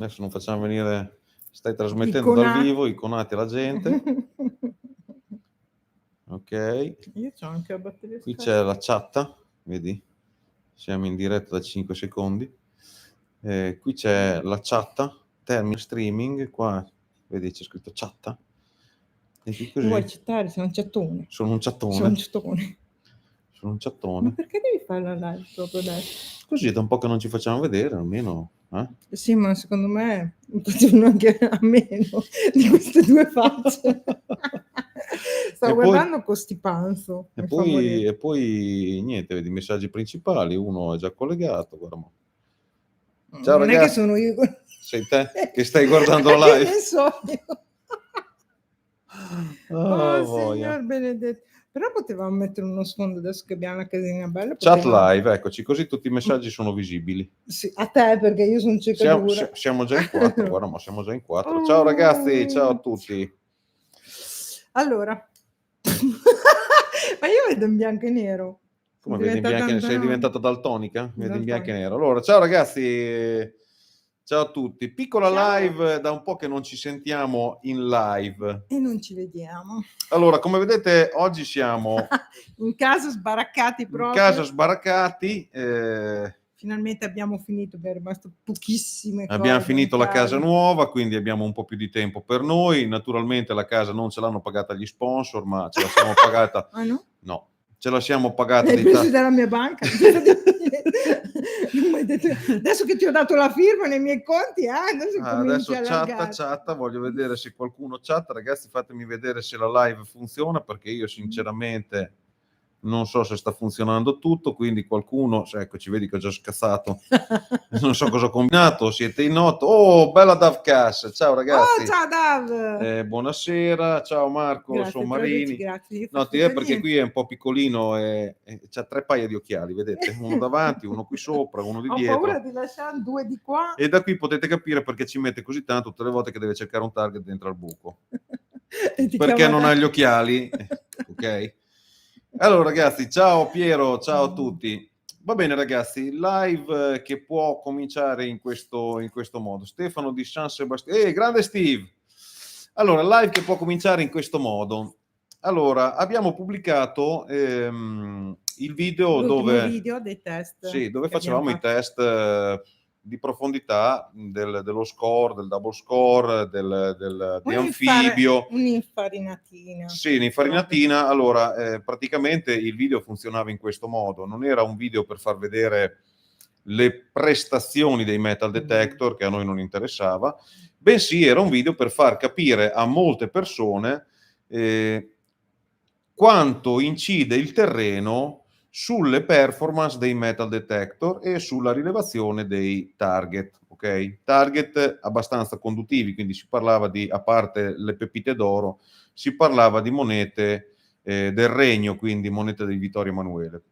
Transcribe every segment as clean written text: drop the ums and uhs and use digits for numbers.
Adesso non facciamo venire, stai trasmettendo dal vivo, iconati alla gente. Ok. Io c'ho anche la batteria. Qui c'è la chat, vedi? Siamo in diretta da 5 secondi. Qui c'è la chat, termine streaming, qua vedi c'è scritto chat. E qui così. Vuoi chattare? Sei un chattone. Sono un chattone. Sono un chattone. Sono un chattone. Ma perché devi fare la live proprio adesso? Così è da un po' che non ci facciamo vedere, almeno. Sì, ma secondo me facevano anche a meno di queste due facce. Stavo guardando Costipanzo. E poi niente, vedi i messaggi principali, uno è già collegato. Guarda. Ciao non ragazzi. È che sono io. Sei te che stai guardando la live? Ne so io. Oh signor benedetto. Però potevamo mettere uno sfondo adesso che abbiamo la casina bella. Chat live, eccoci, così tutti i messaggi sono visibili. Sì, a te perché io sono cieca. Siamo già in 4, guarda, ma siamo già in 4. Ciao ragazzi, ciao a tutti. Allora, ma io vedo in bianco e nero. Come vedi in bianco e nero? Sei diventata daltonica? Vedi in bianco e nero. Allora, ciao ragazzi. Ciao a tutti, piccola live, da un po' che non ci sentiamo in live. E non ci vediamo. Allora, come vedete, oggi siamo... in casa sbaraccati proprio. In casa sbaraccati. Finalmente abbiamo finito, è rimasto pochissime cose. Abbiamo finito la casa nuova, quindi abbiamo un po' più di tempo per noi. Naturalmente la casa non ce l'hanno pagata gli sponsor, ma ce la siamo pagata... Ah no? No, ce la siamo pagata... L'hai preso dalla mia banca? Adesso che ti ho dato la firma nei miei conti, adesso chat, voglio vedere se qualcuno chatta. Ragazzi, fatemi vedere se la live funziona, perché io sinceramente non so se sta funzionando tutto, quindi qualcuno, eccoci, vedi che ho già scazzato, non so cosa ho combinato, siete in 8. Oh, bella Dav Cash, ciao ragazzi. Oh, ciao Dav. Buonasera, ciao Marco, grazie, sono Marini. Grazie. No, perché qui è un po' piccolino e c'ha 3 paia di occhiali, vedete? Uno davanti, uno qui sopra, uno di dietro. Ho paura di lasciare 2 di qua. E da qui potete capire perché ci mette così tanto tutte le volte che deve cercare un target dentro al buco. Perché non ha gli occhiali, ok? Allora ragazzi, ciao Piero, ciao a tutti. Va bene ragazzi, live che può cominciare in questo modo. Stefano di San Sebastiano, grande Steve. Allora, live che può cominciare in questo modo. Allora, abbiamo pubblicato il video video dei test. Sì, dove facevamo i test di profondità dello score, del double score, di anfibio. Un'infarinatina. Sì, un'infarinatina. Allora, praticamente il video funzionava in questo modo. Non era un video per far vedere le prestazioni dei metal detector, che a noi non interessava, bensì era un video per far capire a molte persone quanto incide il terreno sulle performance dei metal detector e sulla rilevazione dei target, ok? Target abbastanza conduttivi, quindi si parlava di, a parte le pepite d'oro, si parlava di monete del regno, quindi monete di Vittorio Emanuele.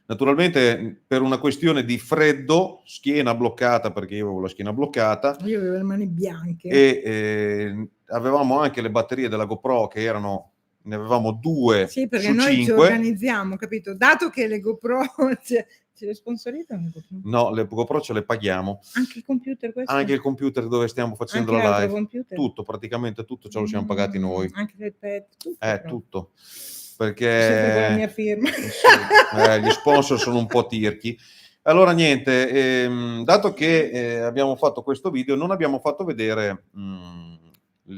Naturalmente per una questione di freddo, schiena bloccata, perché io avevo la schiena bloccata. Io avevo le mani bianche. E avevamo anche le batterie della GoPro che erano... Ne avevamo 2 sì, perché su noi 5. Ci organizziamo, capito? Dato che le GoPro ce le sponsorizzano? No, le GoPro ce le paghiamo. Anche il computer questo? Anche il computer dove stiamo facendo anche la live. Computer? Tutto, praticamente tutto ce lo siamo pagati noi. Anche l'iPad? Tutto. Tutto. Perché... Sempre con la mia firma. Gli sponsor sono un po' tirchi. Allora niente, dato che abbiamo fatto questo video, non abbiamo fatto vedere...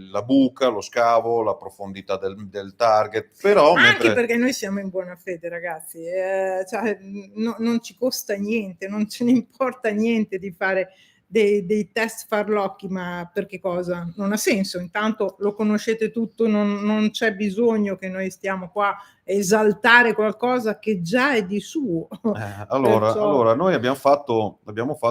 la buca, lo scavo, la profondità del target, però anche perché noi siamo in buona fede ragazzi, cioè, non ci costa niente, non ce ne importa niente di fare dei test farlocchi, ma perché cosa? Non ha senso, intanto lo conoscete tutto, non c'è bisogno che noi stiamo qua a esaltare qualcosa che già è di suo. Allora noi abbiamo fatto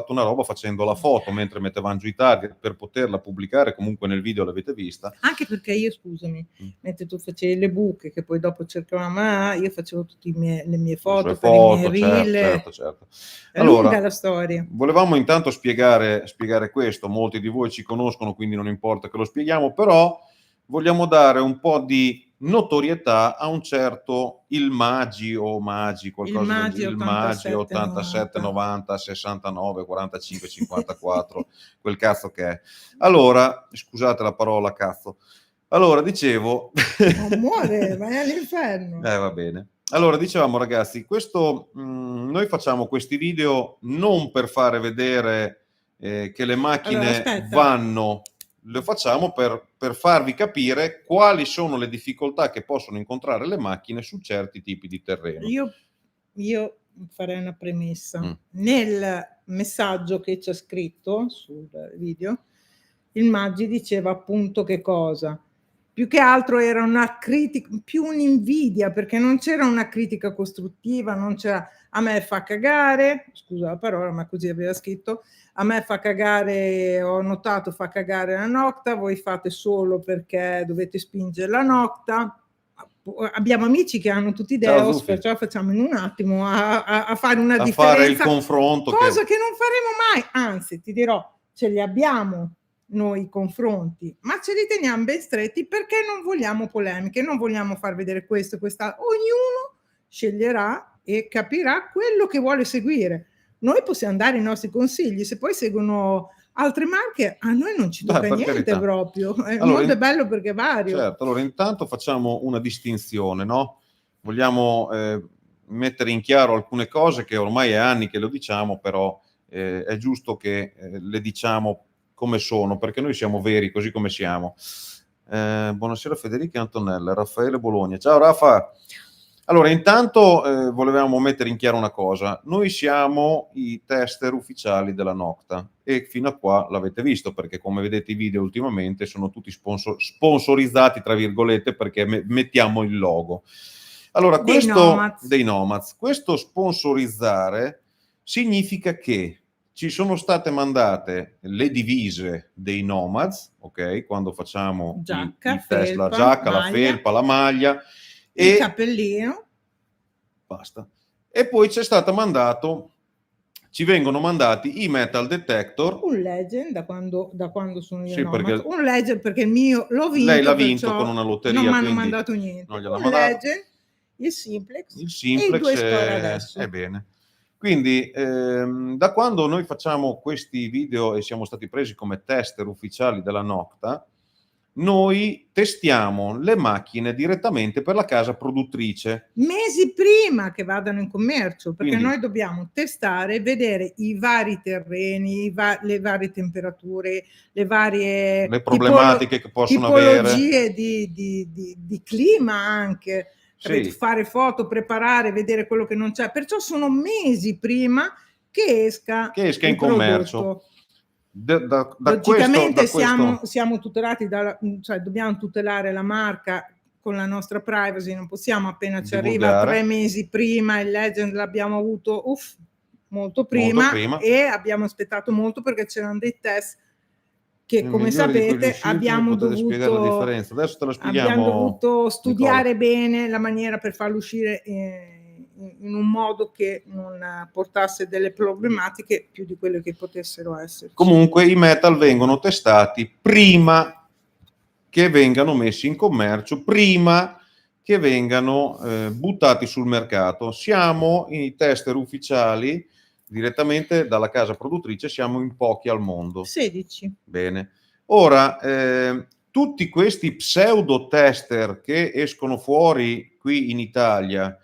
una roba facendo la foto mentre mettevamo giù i target per poterla pubblicare, comunque nel video l'avete vista. Anche perché io, scusami, mentre tu facevi le buche, che poi dopo cercavamo, io facevo tutte le mie foto, per i miei reel. Certo. È lunga la storia. Volevamo intanto spiegare questo, molti di voi ci conoscono, quindi non importa che lo spieghiamo, però vogliamo dare un po' di notorietà a un certo il Magi o Magi, qualcosa del genere, il Magi 87, 90, 69, 45, 54, quel cazzo che è. Allora, scusate la parola cazzo. Allora, dicevo... Non muore, vai all'inferno. Va bene. Allora, dicevamo ragazzi, questo, noi facciamo questi video non per fare vedere che le macchine vanno, lo facciamo per farvi capire quali sono le difficoltà che possono incontrare le macchine su certi tipi di terreno. Io farei una premessa. Nel messaggio che c'è scritto sul video, il Maggi diceva appunto che cosa? Più che altro era una critica, più un'invidia, perché non c'era una critica costruttiva, non c'era a me fa cagare, scusa la parola, ma così aveva scritto, a me fa cagare, ho notato fa cagare la Nocta, voi fate solo perché dovete spingere la Nocta. Abbiamo amici che hanno tutti Deus, perciò facciamo in un attimo a fare una differenza, fare il confronto, cosa che non faremo mai, anzi ti dirò, ce li abbiamo noi confronti, ma ce li teniamo ben stretti perché non vogliamo polemiche, non vogliamo far vedere questo e quest'altro. Ognuno sceglierà e capirà quello che vuole seguire. Noi possiamo dare i nostri consigli, se poi seguono altre marche a noi non ci tocca niente, carità. Proprio è allora, molto bello perché è vario. Certo, allora intanto facciamo una distinzione, no? Vogliamo mettere in chiaro alcune cose che ormai è anni che lo diciamo, però è giusto che le diciamo come sono, perché noi siamo veri così come siamo. Buonasera Federica e Antonella, Raffaele Bologna. Ciao Rafa. Allora, intanto volevamo mettere in chiaro una cosa. Noi siamo i tester ufficiali della Nocta e fino a qua l'avete visto, perché come vedete i video ultimamente sono tutti sponsorizzati, tra virgolette, perché mettiamo il logo. Allora, questo dei Nomads. Questo sponsorizzare significa che ci sono state mandate le divise dei Nomads, ok? Quando facciamo giacca, il test, la giacca, maglia, la felpa, la maglia, il cappellino. Basta. E poi c'è stato mandato, ci vengono mandati i metal detector. Un Legend da quando sono io Nomad. Un Legend perché il mio l'ho vinto. Lei l'ha vinto con una lotteria. Non mi hanno mandato niente. Un Legend, il Simplex e i 2 Score adesso. È bene. Quindi da quando noi facciamo questi video e siamo stati presi come tester ufficiali della Nocta, noi testiamo le macchine direttamente per la casa produttrice. Mesi prima che vadano in commercio, perché quindi noi dobbiamo testare, vedere i vari terreni, le varie temperature, le problematiche che possono tipologie avere. di clima anche. Sì. Fare foto, preparare, vedere quello che non c'è, perciò sono mesi prima che esca in commercio. Logicamente siamo tutelati cioè dobbiamo tutelare la marca con la nostra privacy, non possiamo appena ci arriva 3 mesi prima, il Legend l'abbiamo avuto molto prima e abbiamo aspettato molto perché c'erano dei test che come sapete abbiamo dovuto studiare bene la maniera per farlo uscire in un modo che non portasse delle problematiche più di quelle che potessero essere. Comunque i metal vengono testati prima che vengano messi in commercio, prima che vengano buttati sul mercato. Siamo i tester ufficiali direttamente dalla casa produttrice, siamo in pochi al mondo. 16. Bene. Ora, tutti questi pseudo tester che escono fuori qui in Italia,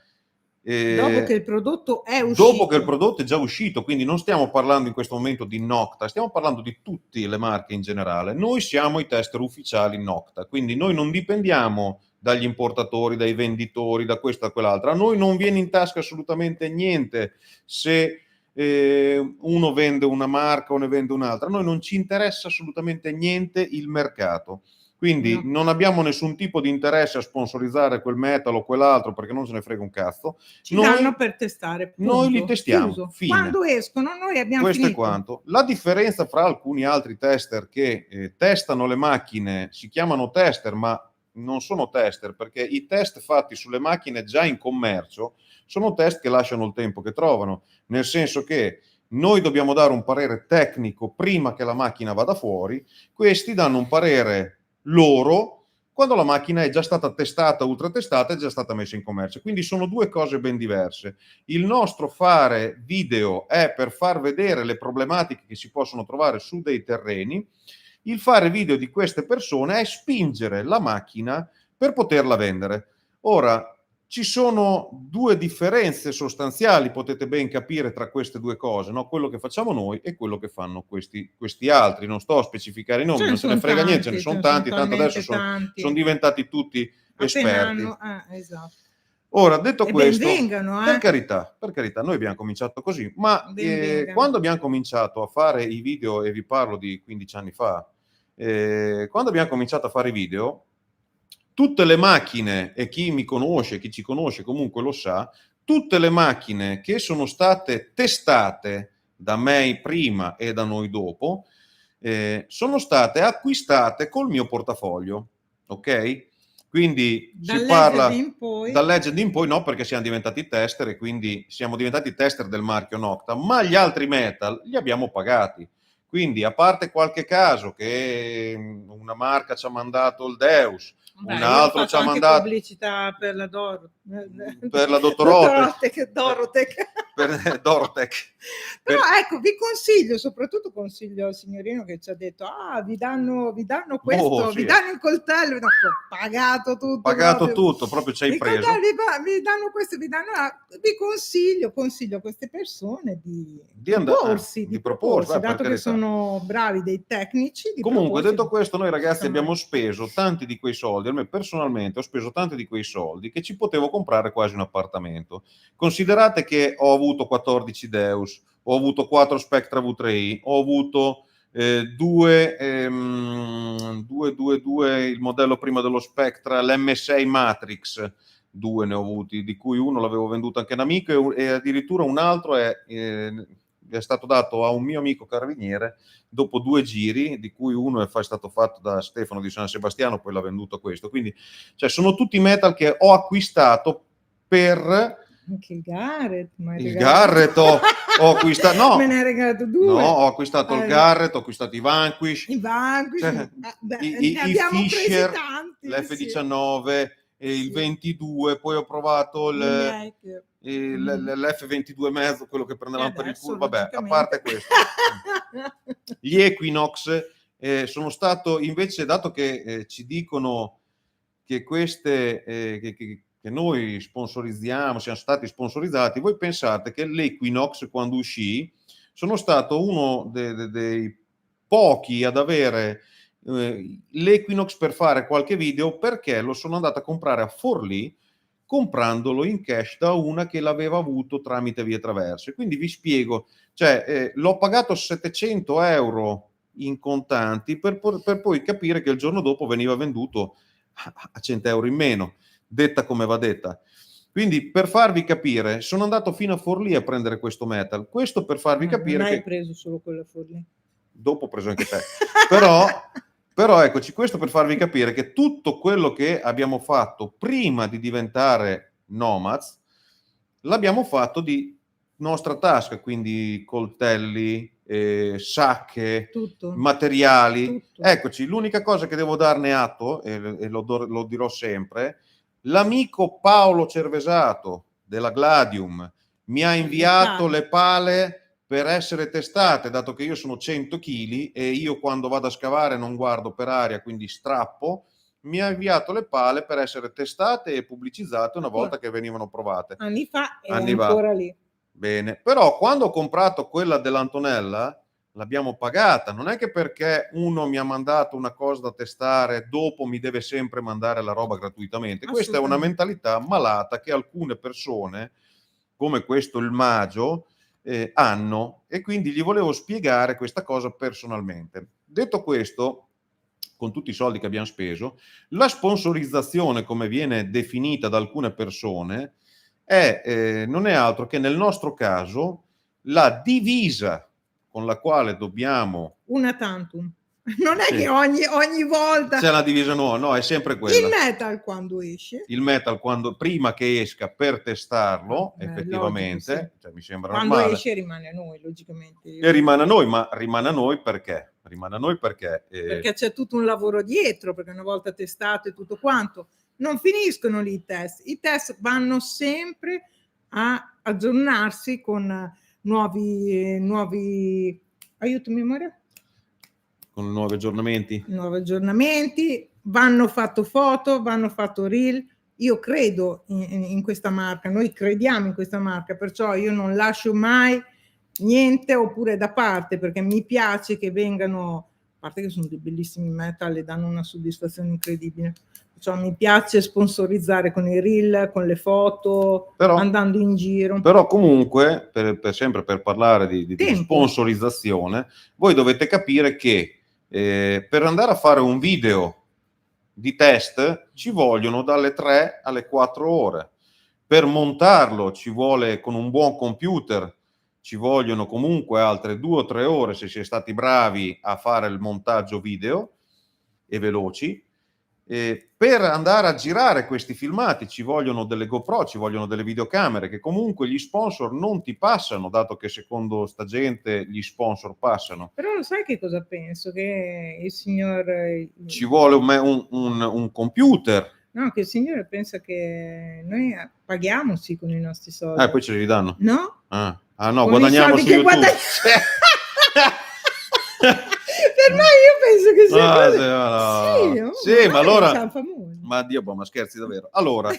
dopo che il prodotto è uscito. Dopo che il prodotto è già uscito, quindi non stiamo parlando in questo momento di Nocta, stiamo parlando di tutte le marche in generale. Noi siamo i tester ufficiali Nocta, quindi noi non dipendiamo dagli importatori, dai venditori, da questa e quell'altra. A noi non viene in tasca assolutamente niente se uno vende una marca o ne vende un'altra. A noi non ci interessa assolutamente niente il mercato. Quindi non abbiamo nessun tipo di interesse a sponsorizzare quel metal o quell'altro perché non se ne frega un cazzo. Ci danno per testare. Punto. Noi li testiamo. Quando escono noi abbiamo Questo finito. è quanto. La differenza fra alcuni altri tester che testano le macchine, si chiamano tester ma non sono tester perché i test fatti sulle macchine già in commercio sono test che lasciano il tempo che trovano, nel senso che noi dobbiamo dare un parere tecnico prima che la macchina vada fuori, questi danno un parere loro quando la macchina è già stata testata, ultra testata, è già stata messa in commercio. Quindi sono due cose ben diverse. Il nostro fare video è per far vedere le problematiche che si possono trovare su dei terreni. Il fare video di queste persone è spingere la macchina per poterla vendere. Ora, ci sono due differenze sostanziali, potete ben capire, tra queste due cose, no? Quello che facciamo noi e quello che fanno questi altri. Non sto a specificare i nomi, non se ne frega niente, ce ne sono tanti, tanto adesso sono diventati tutti esperti. Esatto. Ora, detto questo, vengano, per carità, noi abbiamo cominciato così, ma quando abbiamo cominciato a fare i video, e vi parlo di 15 anni fa, quando abbiamo cominciato a fare i video, tutte le macchine, e chi mi conosce, chi ci conosce comunque lo sa, tutte le macchine che sono state testate da me prima e da noi dopo, sono state acquistate col mio portafoglio, ok? Quindi si parla dal Legend in poi, no, perché siamo diventati tester e quindi siamo diventati tester del marchio Nocta, ma gli altri metal li abbiamo pagati. Quindi, a parte qualche caso che una marca ci ha mandato il Deus, un altro ci ha mandato pubblicità per la Dorotech. Però ecco, vi consiglio, soprattutto consiglio al signorino che ci ha detto: vi danno questo, vi danno il coltello, ho pagato tutto, proprio ci hai preso. Vi danno questo, vi consiglio a queste persone di proporsi, dato che sono bravi dei tecnici. Comunque, detto questo, noi ragazzi abbiamo speso tanti di quei soldi, almeno personalmente ho speso tanti di quei soldi che ci potevo comprare quasi un appartamento. Considerate che ho avuto 14 Deus, ho avuto 4 Spectra V3i, ho avuto due, il modello prima dello Spectra, l'M6 Matrix, 2 ne ho avuti, di cui uno l'avevo venduto anche a un amico e addirittura un altro è stato dato a un mio amico carabiniere dopo 2 giri, di cui uno è stato fatto da Stefano di San Sebastiano, poi l'ha venduto a questo. Quindi, cioè, sono tutti metal che ho acquistato per... Anche il Garrett, ho acquistato, no, me ne hai regalato 2. No, ho acquistato il Garrett, ho acquistato i Vanquish, i abbiamo Fisher, presi tanti, l'F19, il 22, poi ho provato l'F22 mezzo, quello che prendevamo per il culo. Vabbè, a parte questo, gli Equinox sono stato invece, dato che ci dicono che queste che noi sponsorizziamo, siamo stati sponsorizzati, voi pensate che l'Equinox, quando uscì, sono stato uno dei pochi ad avere l'Equinox per fare qualche video, perché lo sono andato a comprare a Forlì, comprandolo in cash da una che l'aveva avuto tramite Via Traverse. Quindi vi spiego, cioè l'ho pagato 700 euro in contanti per poi capire che il giorno dopo veniva venduto a 100 euro in meno, detta come va detta. Quindi, per farvi capire, sono andato fino a Forlì a prendere questo metal. Questo per farvi capire non hai preso solo quello a Forlì. Dopo ho preso anche te. Però eccoci, questo per farvi capire che tutto quello che abbiamo fatto prima di diventare Nomads l'abbiamo fatto di nostra tasca, quindi coltelli, sacche, tutto. materiali. Tutto. Eccoci, l'unica cosa che devo darne atto, e lo dirò sempre, l'amico Paolo Cervesato della Gladium mi ha inviato le pale per essere testate, dato che io sono 100 kg e io quando vado a scavare non guardo per aria, quindi strappo. Mi ha inviato le pale per essere testate e pubblicizzate una volta che venivano provate. Anni fa e ancora lì. Bene, però quando ho comprato quella dell'Antonella l'abbiamo pagata, non è che perché uno mi ha mandato una cosa da testare dopo mi deve sempre mandare la roba gratuitamente. Questa è una mentalità malata che alcune persone, come questo il Magio, hanno, e quindi gli volevo spiegare questa cosa personalmente. Detto questo, con tutti i soldi che abbiamo speso, la sponsorizzazione, come viene definita da alcune persone, non è altro che nel nostro caso la divisa con la quale dobbiamo... Una tantum. Non è che ogni volta c'è la divisa nuova, no, è sempre quella. Il metal quando esce. Il metal prima che esca per testarlo, effettivamente, logico, sì. Cioè, mi sembra quando normale. Esce rimane a noi, logicamente. E rimane a noi, ma rimane a noi perché rimane a noi perché c'è tutto un lavoro dietro, perché una volta testato e tutto quanto, non finiscono lì i test vanno sempre a aggiornarsi con nuovi aiuto memoria? Con nuovi aggiornamenti, vanno fatto foto, vanno fatto reel. Io credo in questa marca, noi crediamo in questa marca, perciò io non lascio mai niente oppure da parte, perché mi piace che vengano, a parte che sono dei bellissimi metal e danno una soddisfazione incredibile, perciò mi piace sponsorizzare con i reel, con le foto, andando in giro. Però comunque, sempre per parlare di sponsorizzazione, voi dovete capire che per andare a fare un video di test ci vogliono dalle 3 alle 4 ore. Per montarlo ci vuole, con un buon computer, ci vogliono comunque altre 2 o 3 ore se si è stati bravi a fare il montaggio video e veloci. Per andare a girare questi filmati ci vogliono delle GoPro, ci vogliono delle videocamere che comunque gli sponsor non ti passano, dato che secondo sta gente gli sponsor passano. Però lo sai che cosa penso? Che il signor... Ci vuole un computer. No, che il signore pensa che noi paghiamo sì con i nostri soldi. Poi ce li ridanno? No. Ah no, con guadagniamo su YouTube. Per noi io penso che sia sì, ma allora ma Dio, ma scherzi davvero. Allora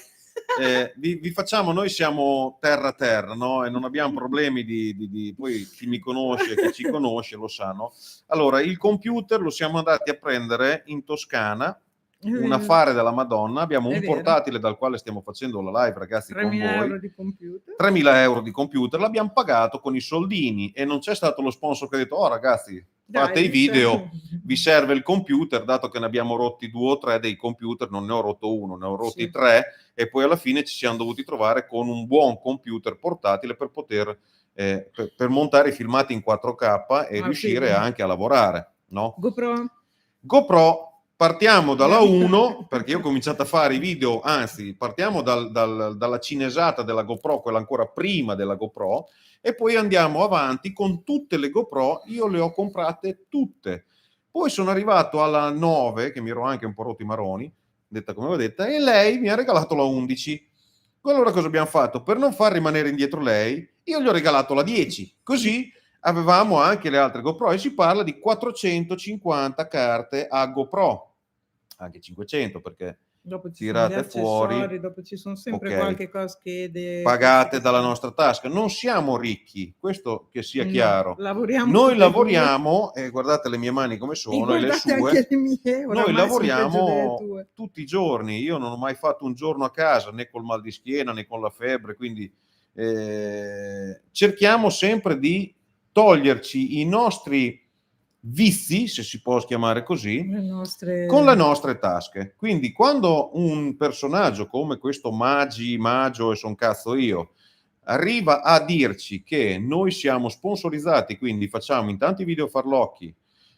vi facciamo, noi siamo terra, no? E non abbiamo problemi di poi chi mi conosce, chi ci conosce lo sanno. Allora, il computer lo siamo andati a prendere in Toscana, un affare della Madonna. Abbiamo un portatile dal quale stiamo facendo la live, ragazzi, con voi. 3.000 euro di computer, l'abbiamo pagato con i soldini e non c'è stato lo sponsor che ha detto: oh ragazzi, fate i video, vi serve il computer, dato che ne abbiamo rotti 2 o 3 dei computer, non ne ho rotto uno, ne ho rotti 3, e poi alla fine ci siamo dovuti trovare con un buon computer portatile per poter per montare i filmati in 4K e riuscire anche a lavorare, no? GoPro, partiamo dalla 1, perché io ho cominciato a fare i video, anzi partiamo dalla cinesata della GoPro, quella ancora prima della GoPro, e poi andiamo avanti con tutte le GoPro. Io le ho comprate tutte. Poi sono arrivato alla 9, che mi ero anche un po' rotto i maroni, detta come avevo detta, e lei mi ha regalato la 11. Allora cosa abbiamo fatto? Per non far rimanere indietro lei, io gli ho regalato la 10. Così avevamo anche le altre GoPro, e si parla di 450 carte a GoPro, anche 500, perché dopo ci tirate fuori, dopo ci sono sempre qualche cosa che pagate dalla nostra tasca. Non siamo ricchi, questo che sia chiaro. Noi lavoriamo, e guardate le mie mani come sono, e le sue. Anche le mie, noi lavoriamo tutti i giorni. Io non ho mai fatto un giorno a casa, né col mal di schiena né con la febbre, quindi cerchiamo sempre di toglierci i nostri vizi, se si può chiamare così, con le nostre tasche. Quindi quando un personaggio come questo Magio, e son cazzo io, arriva a dirci che noi siamo sponsorizzati, quindi facciamo intanto i video farlocchi,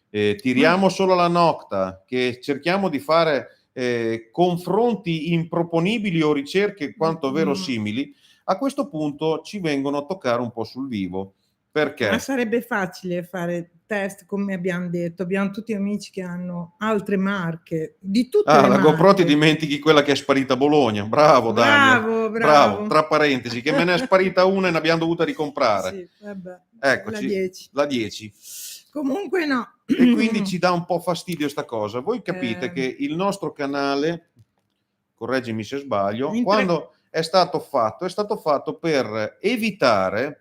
tiriamo solo la nocta, che cerchiamo di fare confronti improponibili o ricerche quanto verosimili, a questo punto ci vengono a toccare un po' sul vivo. Perché? Ma sarebbe facile fare test, come abbiamo detto, abbiamo tutti amici che hanno altre marche, di tutte le la marche. GoPro ti dimentichi quella che è sparita a Bologna. Bravo Daniel, bravo. Tra parentesi, che me ne è sparita una e ne abbiamo dovuta ricomprare. Sì, vabbè. Eccoci, la 10. Comunque no. E quindi ci dà un po' fastidio sta cosa. Voi capite che il nostro canale, correggimi se sbaglio, quando è stato fatto per evitare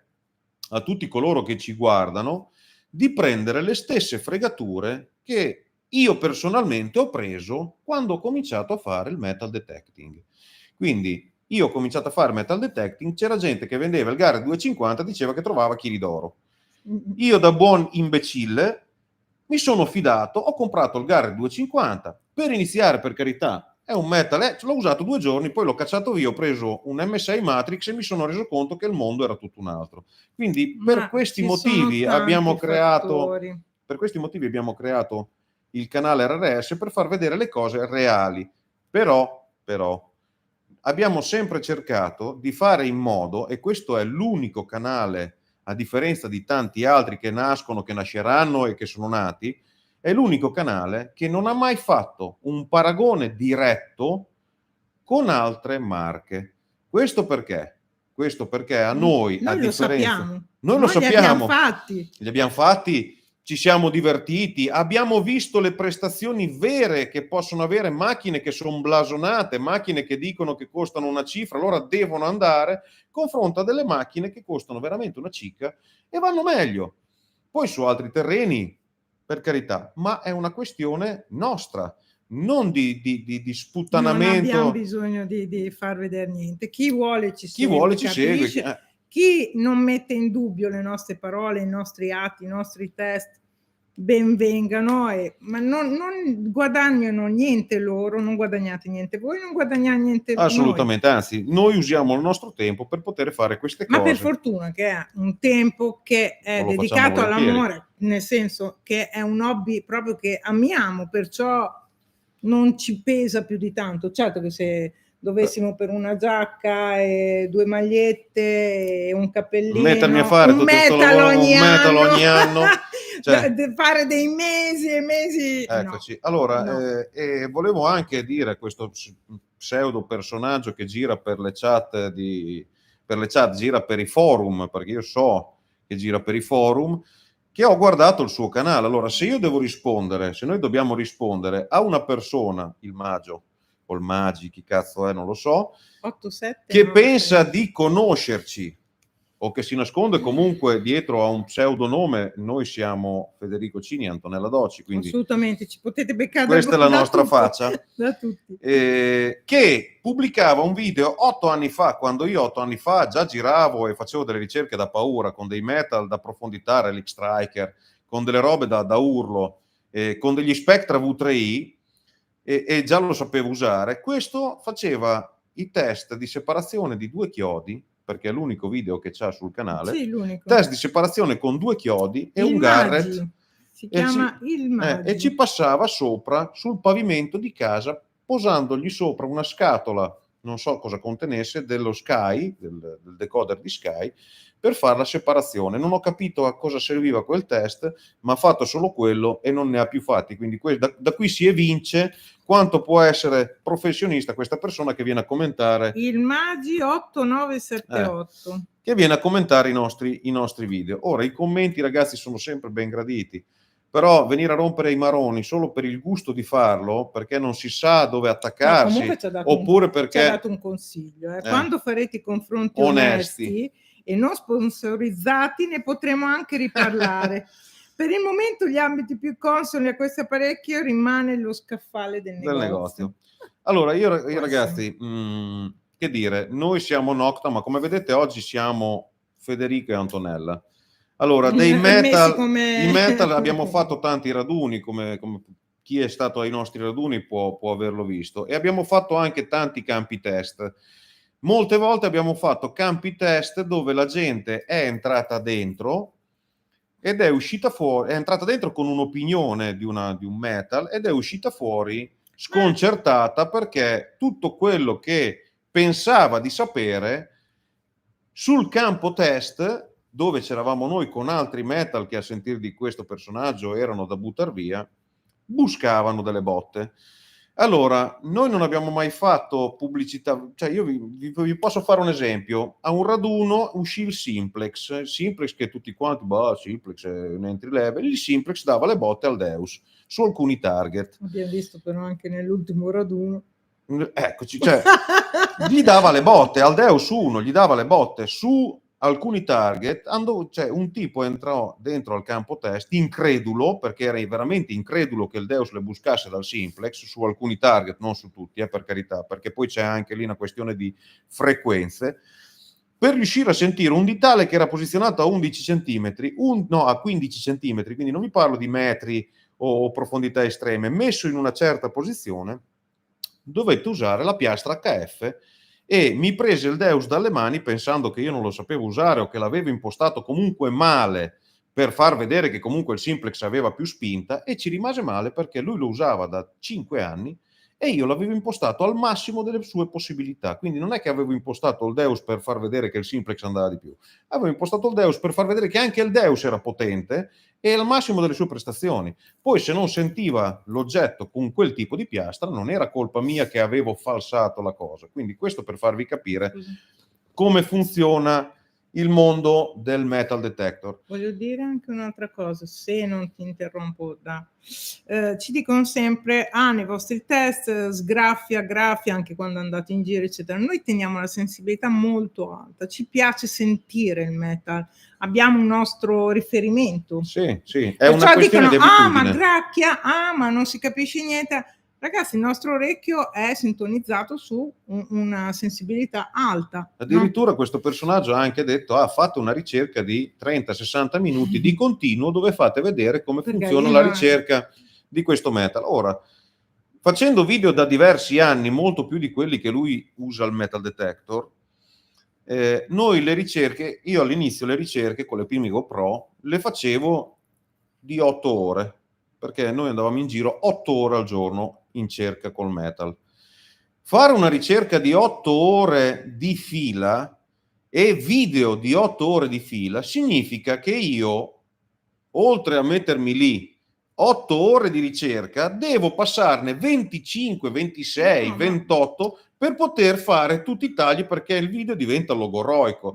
a tutti coloro che ci guardano di prendere le stesse fregature che io personalmente ho preso quando ho cominciato a fare il metal detecting. Quindi io ho cominciato a fare metal detecting, c'era gente che vendeva il Garrett 250, diceva che trovava chili d'oro. Io, da buon imbecille, mi sono fidato, ho comprato il Garrett 250 per iniziare, per carità. È un metal, l'ho usato 2 giorni, poi l'ho cacciato via, ho preso un M6 Matrix e mi sono reso conto che il mondo era tutto un altro. Quindi per questi motivi abbiamo creato il canale RRS, per far vedere le cose reali. Però abbiamo sempre cercato di fare in modo, e questo è l'unico canale, a differenza di tanti altri che nascono, che nasceranno e che sono nati, è l'unico canale che non ha mai fatto un paragone diretto con altre marche. Questo perché? Questo perché a noi, a Noi lo differenza... sappiamo. Noi lo Noi li abbiamo sappiamo. fatti. Li abbiamo fatti, ci siamo divertiti, abbiamo visto le prestazioni vere che possono avere macchine che sono blasonate, macchine che dicono che costano una cifra, allora devono andare, confronto a delle macchine che costano veramente una cicca e vanno meglio. Poi su altri terreni, per carità, ma è una questione nostra, non di sputtanamento. Non abbiamo bisogno di far vedere niente. Chi vuole ci Chi segue, vuole ci segue. capisce. Chi non mette in dubbio le nostre parole, i nostri atti, i nostri test, ben vengano, ma non guadagnano niente loro, non guadagnate niente voi, non guadagnate niente noi. Assolutamente, anzi, noi usiamo il nostro tempo per poter fare queste cose. Ma per fortuna che è un tempo che è Lo dedicato facciamo volentieri. all'amore, nel senso che è un hobby proprio che amiamo, perciò non ci pesa più di tanto. Certo che se dovessimo per una giacca e 2 magliette e un cappellino, mettermi a fare un tutto questo metal lavoro, ogni un metal anno, ogni anno, cioè, fare dei mesi e mesi, eccoci. no, Allora, no. volevo anche dire questo pseudo personaggio che gira per le chat, gira per i forum, perché io so che gira per i forum, che ho guardato il suo canale. Allora, se io devo rispondere, se noi dobbiamo rispondere a una persona, il Magio o il Magi, chi cazzo è, non lo so, 8-7, che 9, pensa 6. di conoscerci o che si nasconde comunque dietro a un pseudonome, noi siamo Federico Cini e Antonella Doci, quindi Assolutamente, ci potete beccare questa è la nostra tutto, faccia, da tutti. che pubblicava un video 8 anni fa, quando io 8 anni fa già giravo e facevo delle ricerche da paura, con dei metal da profondità, Relic Striker, con delle robe da urlo, con degli Spectra V3i, e già lo sapevo usare. Questo faceva i test di separazione di 2 chiodi, perché è l'unico video che c'ha sul canale. Sì, l'unico. Test di separazione con 2 chiodi e il un Garrett. Magi. Si chiama il Magi. E ci passava sopra sul pavimento di casa, posandogli sopra una scatola, non so cosa contenesse, dello Sky, del decoder di Sky, per fare la separazione. Non ho capito a cosa serviva quel test, ma ha fatto solo quello e non ne ha più fatti. Quindi da qui si evince quanto può essere professionista questa persona che viene a commentare. Il Magi 8978. Che viene a commentare i nostri video. Ora, i commenti, ragazzi, sono sempre ben graditi, però venire a rompere i maroni solo per il gusto di farlo, perché non si sa dove attaccarsi, oppure perché ci ha dato un consiglio. Quando farete i confronti onesti e non sponsorizzati, ne potremo anche riparlare. Per il momento gli ambiti più consoni a questo apparecchio rimane lo scaffale del negozio. Allora, io ragazzi, che dire, noi siamo Nocta, ma come vedete oggi siamo Federico e Antonella. Allora, dei metal, i metal abbiamo fatto tanti raduni, come chi è stato ai nostri raduni può averlo visto, e abbiamo fatto anche tanti campi test. Molte volte abbiamo fatto campi test dove la gente è entrata dentro ed è uscita fuori, è entrata dentro con un'opinione di un metal ed è uscita fuori sconcertata perché tutto quello che pensava di sapere sul campo test, dove c'eravamo noi con altri metal che a sentire di questo personaggio erano da buttar via, buscavano delle botte. Allora, noi non abbiamo mai fatto pubblicità, cioè io vi posso fare un esempio. A un raduno uscì il Simplex che tutti quanti, Simplex è un entry level, il Simplex dava le botte al Deus su alcuni target. Abbiamo visto però anche nell'ultimo raduno. Eccoci, cioè, gli dava le botte al Deus 1, gli dava le botte su alcuni target, cioè un tipo entrò dentro al campo test incredulo, perché era veramente incredulo che il Deus le buscasse dal Simplex su alcuni target, non su tutti, per carità, perché poi c'è anche lì una questione di frequenze, per riuscire a sentire un ditale che era posizionato a 11 cm, a 15 cm, quindi non vi parlo di metri o profondità estreme, messo in una certa posizione, dovette usare la piastra HF e mi prese il Deus dalle mani pensando che io non lo sapevo usare o che l'avevo impostato comunque male per far vedere che comunque il Simplex aveva più spinta, e ci rimase male perché lui lo usava da 5 anni e io l'avevo impostato al massimo delle sue possibilità. Quindi non è che avevo impostato il Deus per far vedere che il simplex andava di più, avevo impostato il Deus per far vedere che anche il Deus era potente e al massimo delle sue prestazioni. Poi se non sentiva l'oggetto con quel tipo di piastra, non era colpa mia che avevo falsato la cosa. Quindi questo per farvi capire come funziona il mondo del metal detector. Voglio dire anche un'altra cosa, se non ti interrompo, ci dicono sempre, nei vostri test sgraffia, graffia anche quando andate in giro, eccetera. Noi teniamo la sensibilità molto alta, ci piace sentire il metal, abbiamo un nostro riferimento. Sì, è perciò una questione dicono, di abitudine. ma gracchia, ma non si capisce niente. Ragazzi, il nostro orecchio è sintonizzato su una sensibilità alta. Addirittura questo personaggio ha anche detto: fate una ricerca di 30-60 minuti di continuo dove fate vedere come funziona la ricerca di questo metal. Ora, facendo video da diversi anni, molto più di quelli che lui usa il metal detector, noi le ricerche, io all'inizio le ricerche con le prime GoPro le facevo di 8 ore, perché noi andavamo in giro 8 ore al giorno in cerca col metal. Fare una ricerca di 8 ore di fila e video di 8 ore di fila significa che io, oltre a mettermi lì 8 ore di ricerca, devo passarne 25, 26, 28 per poter fare tutti i tagli, perché il video diventa logoroico.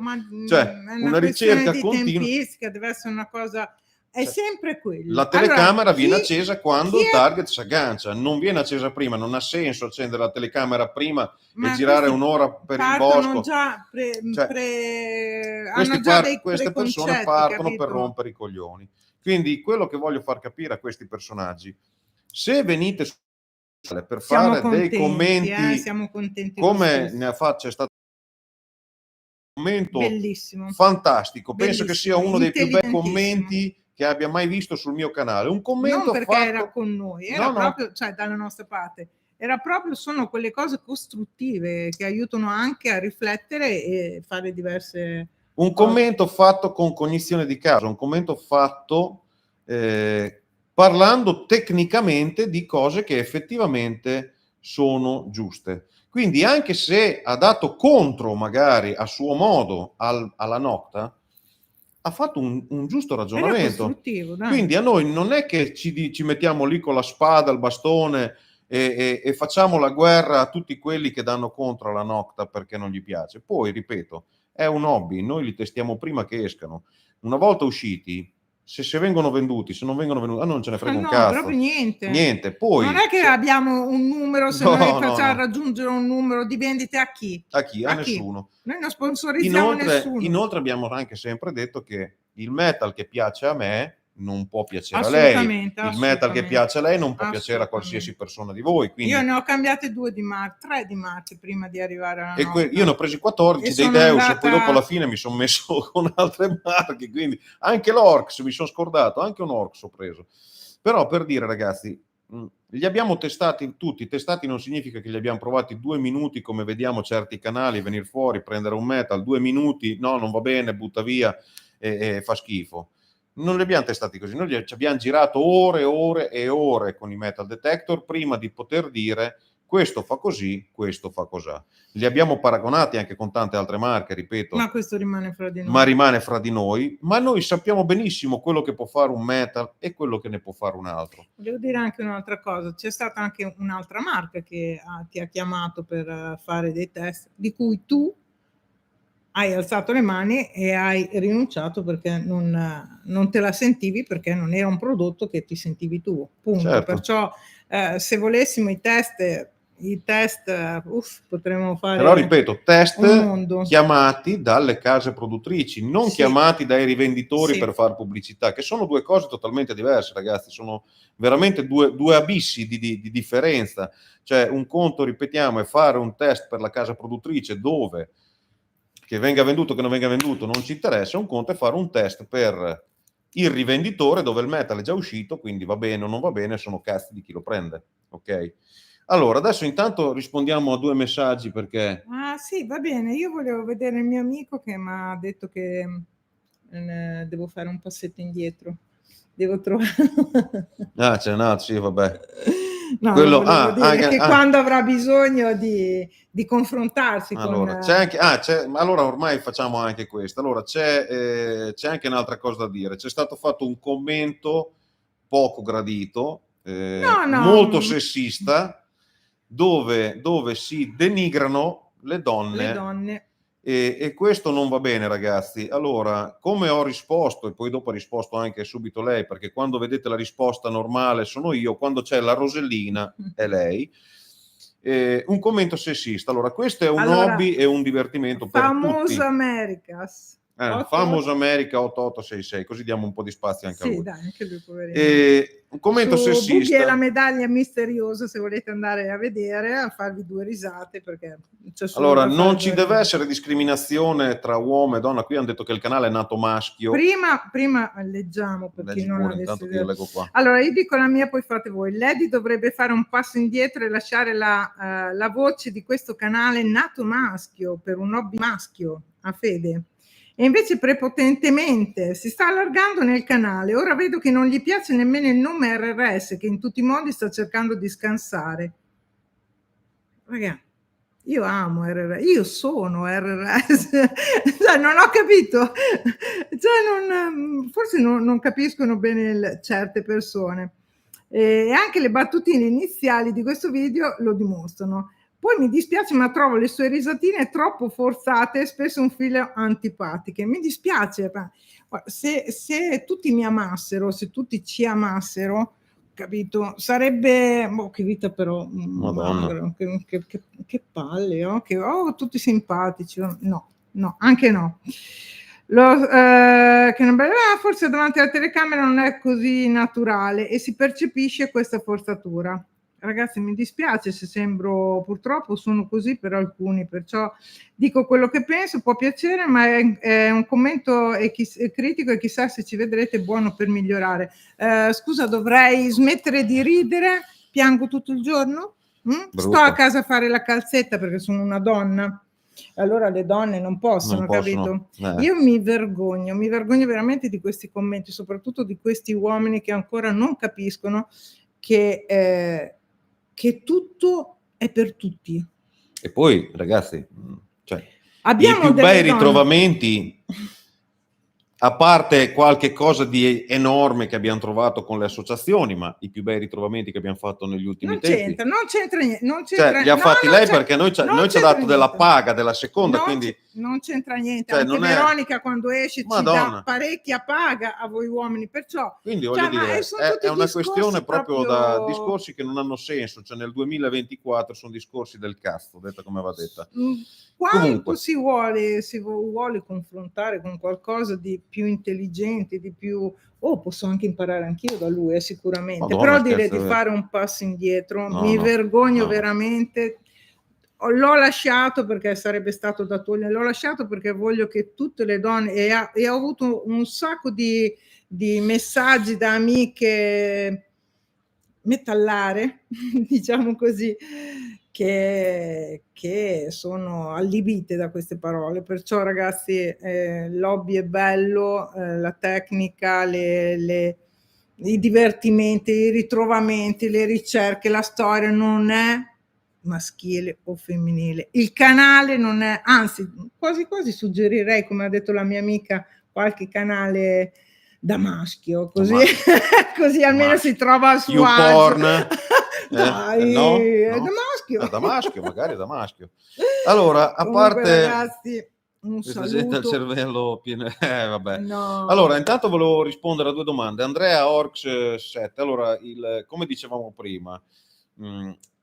Cioè, è una ricerca di continua. tempistica, deve essere una cosa, è sempre quello. La telecamera viene accesa quando il target si aggancia, non viene accesa prima, non ha senso accendere la telecamera prima e girare un'ora per il bosco. Già hanno già dei queste persone preconcetti, partono capito? per rompere i coglioni. Quindi quello che voglio far capire a questi personaggi, se venite per fare dei commenti, siamo contenti come c'è stato un commento bellissimo, fantastico, penso che sia uno dei più bei commenti che abbia mai visto sul mio canale. Un commento non perché era con noi, era proprio, no. Cioè dalla nostra parte. Era proprio, sono quelle cose costruttive che aiutano anche a riflettere e fare diverse un commento fatto con cognizione di causa, un commento fatto parlando tecnicamente di cose che effettivamente sono giuste. Quindi anche se ha dato contro magari a suo modo alla Nocta, ha fatto un giusto ragionamento. Quindi a noi non è che ci mettiamo lì con la spada, il bastone e facciamo la guerra a tutti quelli che danno contro alla Nocta perché non gli piace. Poi, ripeto, è un hobby, noi li testiamo prima che escano. Una volta usciti, se vengono venduti, se non vengono venduti, non ce ne frega un cazzo. Proprio niente. Niente. Poi, non è che abbiamo un numero, se noi facciamo raggiungere un numero di vendite a chi? A nessuno. Noi non sponsorizziamo nessuno. Inoltre abbiamo anche sempre detto che il metal che piace a me non può piacere a lei, il metal che piace a lei non può piacere a qualsiasi persona di voi. Quindi io ne ho cambiate 3 di marche prima di arrivare alla Nocta. Io ne ho presi 14 dei Deus e poi dopo alla fine mi sono messo con altre marche, quindi anche l'Orcs mi sono scordato, anche un Orcs ho preso. Però per dire, ragazzi, li abbiamo testati tutti. Testati non significa che li abbiamo provati 2 minuti come vediamo certi canali venire fuori, prendere un metal 2 minuti, no, non va bene, butta via e fa schifo. Non li abbiamo testati così, noi ci abbiamo girato ore e ore e ore con i metal detector prima di poter dire questo fa così, questo fa cosà. Li abbiamo paragonati anche con tante altre marche, ripeto. Ma questo rimane fra di noi. Ma rimane fra di noi, ma noi sappiamo benissimo quello che può fare un metal e quello che ne può fare un altro. Devo dire anche un'altra cosa, c'è stata anche un'altra marca che ti ha chiamato per fare dei test, di cui tu hai alzato le mani e hai rinunciato perché non te la sentivi, perché non era un prodotto che ti sentivi tu, punto. Certo. Perciò se volessimo i test potremmo fare. Però ripeto, test chiamati dalle case produttrici, non chiamati dai rivenditori per fare pubblicità, che sono due cose totalmente diverse, ragazzi, sono veramente due abissi di differenza. Cioè un conto, ripetiamo, è fare un test per la casa produttrice dove che venga venduto, che non venga venduto, non ci interessa. Un conto è fare un test per il rivenditore dove il metal è già uscito, quindi va bene o non va bene, sono cazzi di chi lo prende, ok? Allora, adesso intanto rispondiamo a 2 messaggi perché... sì, va bene, io volevo vedere il mio amico che mi ha detto che devo fare un passetto indietro, devo trovarlo. C'è un altro, sì, vabbè. No, Quello, volevo dire anche, che quando avrà bisogno di confrontarsi allora, con... c'è anche, allora ormai facciamo anche questo. Allora, c'è anche un'altra cosa da dire. C'è stato fatto un commento poco gradito, No, molto no, sessista, dove si denigrano le le donne. donne. E questo non va bene, ragazzi. Allora, come ho risposto, e poi dopo ha risposto anche subito lei, perché quando vedete la risposta normale sono io, quando c'è la rosellina è lei. Un commento sessista. Allora, questo è un Allora, hobby e un divertimento per Famoso tutti. Americas. Famoso America 8866, così diamo un po' di spazio anche a Sì, lui. dai, anche lui poverino. Un commento Su Boogie e la sessista. medaglia misteriosa, se volete andare a vedere, a farvi 2 risate, perché c'è solo Allora, da fare non 2 ci deve risate. essere discriminazione tra uomo e donna. Qui hanno detto che il canale è nato maschio. Prima leggiamo, per chi Leggi non pure, intanto che io avesse... leggo qua. Allora, io dico la mia, poi fate voi. Lady dovrebbe fare un passo indietro e lasciare la voce di questo canale nato maschio, per un hobby maschio, a fede. E invece prepotentemente si sta allargando nel canale. Ora vedo che non gli piace nemmeno il nome RRS, che in tutti i modi sta cercando di scansare. Ragazzi, io amo RRS, io sono RRS, cioè non ho capito, cioè forse non capiscono bene certe persone. E anche le battutine iniziali di questo video lo dimostrano. Poi mi dispiace, ma trovo le sue risatine troppo forzate e spesso un filo antipatiche. Mi dispiace, se tutti mi amassero, se tutti ci amassero, capito? Sarebbe, che vita però magra, che palle, tutti simpatici, no, anche no. Che non forse davanti alla telecamera non è così naturale e si percepisce questa forzatura. Ragazzi, mi dispiace se sembro, purtroppo sono così per alcuni, perciò dico quello che penso, può piacere, ma è un commento critico e chissà se ci vedrete buono per migliorare. Scusa, dovrei smettere di ridere? Piango tutto il giorno? Sto a casa a fare la calzetta perché sono una donna. Allora le donne non possono, capito? Io mi vergogno veramente di questi commenti, soprattutto di questi uomini che ancora non capiscono che tutto è per tutti. E poi, ragazzi, cioè, i Abbiamo più bei delle donne. ritrovamenti, a parte qualche cosa di enorme che abbiamo trovato con le associazioni, ma i più bei ritrovamenti che abbiamo fatto negli ultimi tempi. Non c'entra niente. Cioè, li ha fatti lei perché noi ci ha dato della paga, della seconda, quindi... Non c'entra niente, cioè, anche Veronica quando esce Madonna. ci dà parecchia paga a voi uomini, perciò... Quindi voglio dire, è una questione proprio da discorsi che non hanno senso, cioè nel 2024 sono discorsi del cazzo, detta come va detta. Quanto si vuole confrontare con qualcosa di più intelligente, di più... posso anche imparare anch'io da lui, sicuramente. Madonna, però dire di fare un passo indietro, mi vergogno veramente. L'ho lasciato perché sarebbe stato da togliere, l'ho lasciato perché voglio che tutte le donne, e ho avuto un sacco di messaggi da amiche metallare, diciamo così, che sono allibite da queste parole. Perciò ragazzi, l'hobby è bello, la tecnica, i divertimenti, i ritrovamenti, le ricerche, la storia non è maschile o femminile. Il canale non è, anzi, quasi quasi suggerirei, come ha detto la mia amica, qualche canale da maschio, così, così almeno si trova a suo agio. Dai, no? È da maschio. Da maschio, magari da maschio. Allora, a Comunque, parte... ragazzi, un questa saluto. gente ha il cervello pieno... vabbè. No. Allora, intanto volevo rispondere a 2 domande. Andrea Orcs 7. Allora, come dicevamo prima,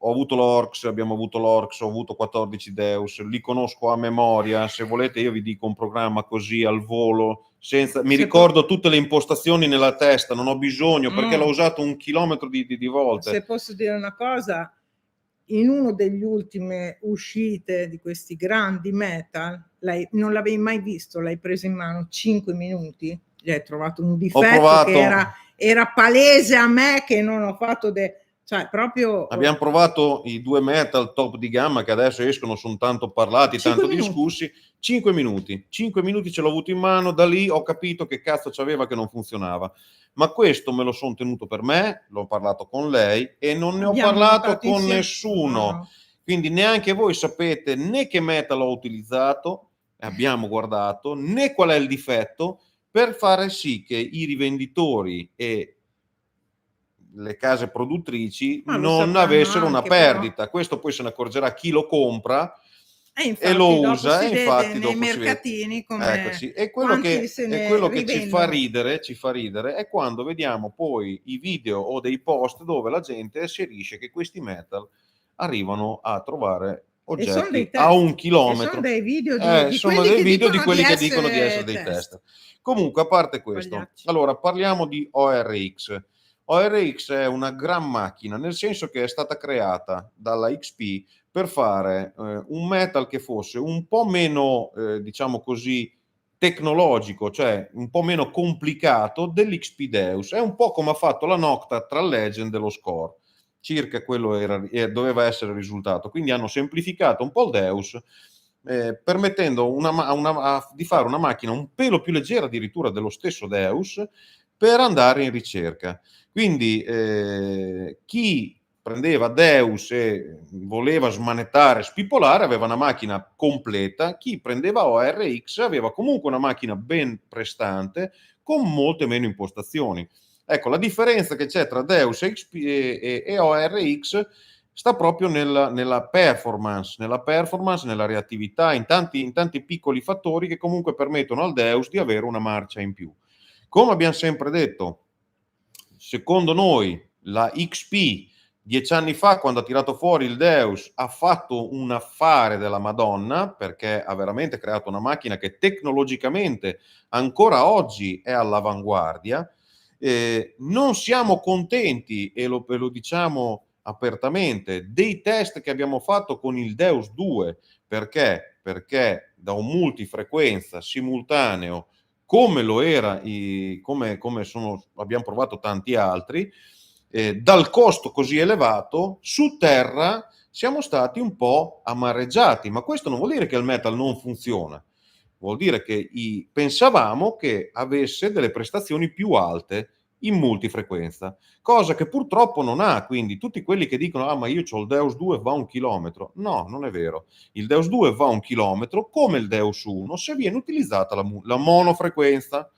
ho avuto l'Orcs, abbiamo avuto l'Orcs, ho avuto 14 Deus, li conosco a memoria. Se volete io vi dico un programma così al volo, mi ricordo tutte le impostazioni nella testa, non ho bisogno perché l'ho usato 1 chilometro di volte. Se posso dire una cosa, in uno degli ultime uscite di questi grandi metal, non l'avevi mai visto, l'hai preso in mano 5 minuti, gli hai trovato un difetto che era palese a me, che non ho fatto Cioè proprio Abbiamo provato i 2 metal top di gamma che adesso escono, son tanto parlati, 5 tanto minuti. discussi. 5 minuti. 5 minuti ce l'ho avuto in mano, da lì ho capito che cazzo c'aveva che non funzionava. Ma questo me lo son tenuto per me, l'ho parlato con lei e non ne ho Abbiamo parlato notato con insieme nessuno. no. Quindi neanche voi sapete né che metal ho utilizzato, abbiamo guardato, né qual è il difetto, per fare sì che i rivenditori e le case produttrici Ma lo non sapranno avessero una anche però. perdita. Questo poi se ne accorgerà chi lo compra E e infatti lo dopo usa, si e vede infatti nei dopo si vede. mercatini come Eccoci, e quanti se ne quello che rivendono. ci fa ridere è quando vediamo poi i video o dei post dove la gente asserisce che questi metal arrivano a trovare E son oggetti dei a 1 test, e son chilometro. dei video di Sono quelli dei che video di dicono di quelli che dicono di essere essere dei test. tester. Comunque, a parte questo, Pagliacci. allora parliamo di ORX. ORX è una gran macchina, nel senso che è stata creata dalla XP per fare un metal che fosse un po' meno, diciamo così, tecnologico, cioè un po' meno complicato dell'XP Deus. È un po' come ha fatto la Nocta tra Legend e lo Score. Circa quello doveva essere il risultato. Quindi hanno semplificato un po' il Deus, permettendo di fare una macchina un pelo più leggera addirittura dello stesso Deus per andare in ricerca. Quindi chi prendeva Deus e voleva smanettare, spipolare, aveva una macchina completa. Chi prendeva ORX aveva comunque una macchina ben prestante con molte meno impostazioni. Ecco, la differenza che c'è tra Deus XP e ORX sta proprio nella performance, nella reattività, in tanti piccoli fattori che comunque permettono al Deus di avere una marcia in più. Come abbiamo sempre detto, secondo noi la XP 10 anni fa, quando ha tirato fuori il Deus, ha fatto un affare della Madonna, perché ha veramente creato una macchina che tecnologicamente ancora oggi è all'avanguardia. Non siamo contenti, e lo diciamo apertamente, dei test che abbiamo fatto con il Deus 2. Perché? Perché da un multifrequenza simultaneo, come lo era, abbiamo provato tanti altri, dal costo così elevato, su terra siamo stati un po' amareggiati. Ma questo non vuol dire che il metal non funziona, vuol dire che pensavamo che avesse delle prestazioni più alte in multifrequenza, cosa che purtroppo non ha. Quindi tutti quelli che dicono ma io ho il Deus 2 va 1 chilometro, no, non è vero. Il Deus 2 va 1 chilometro come il Deus 1 se viene utilizzata la monofrequenza.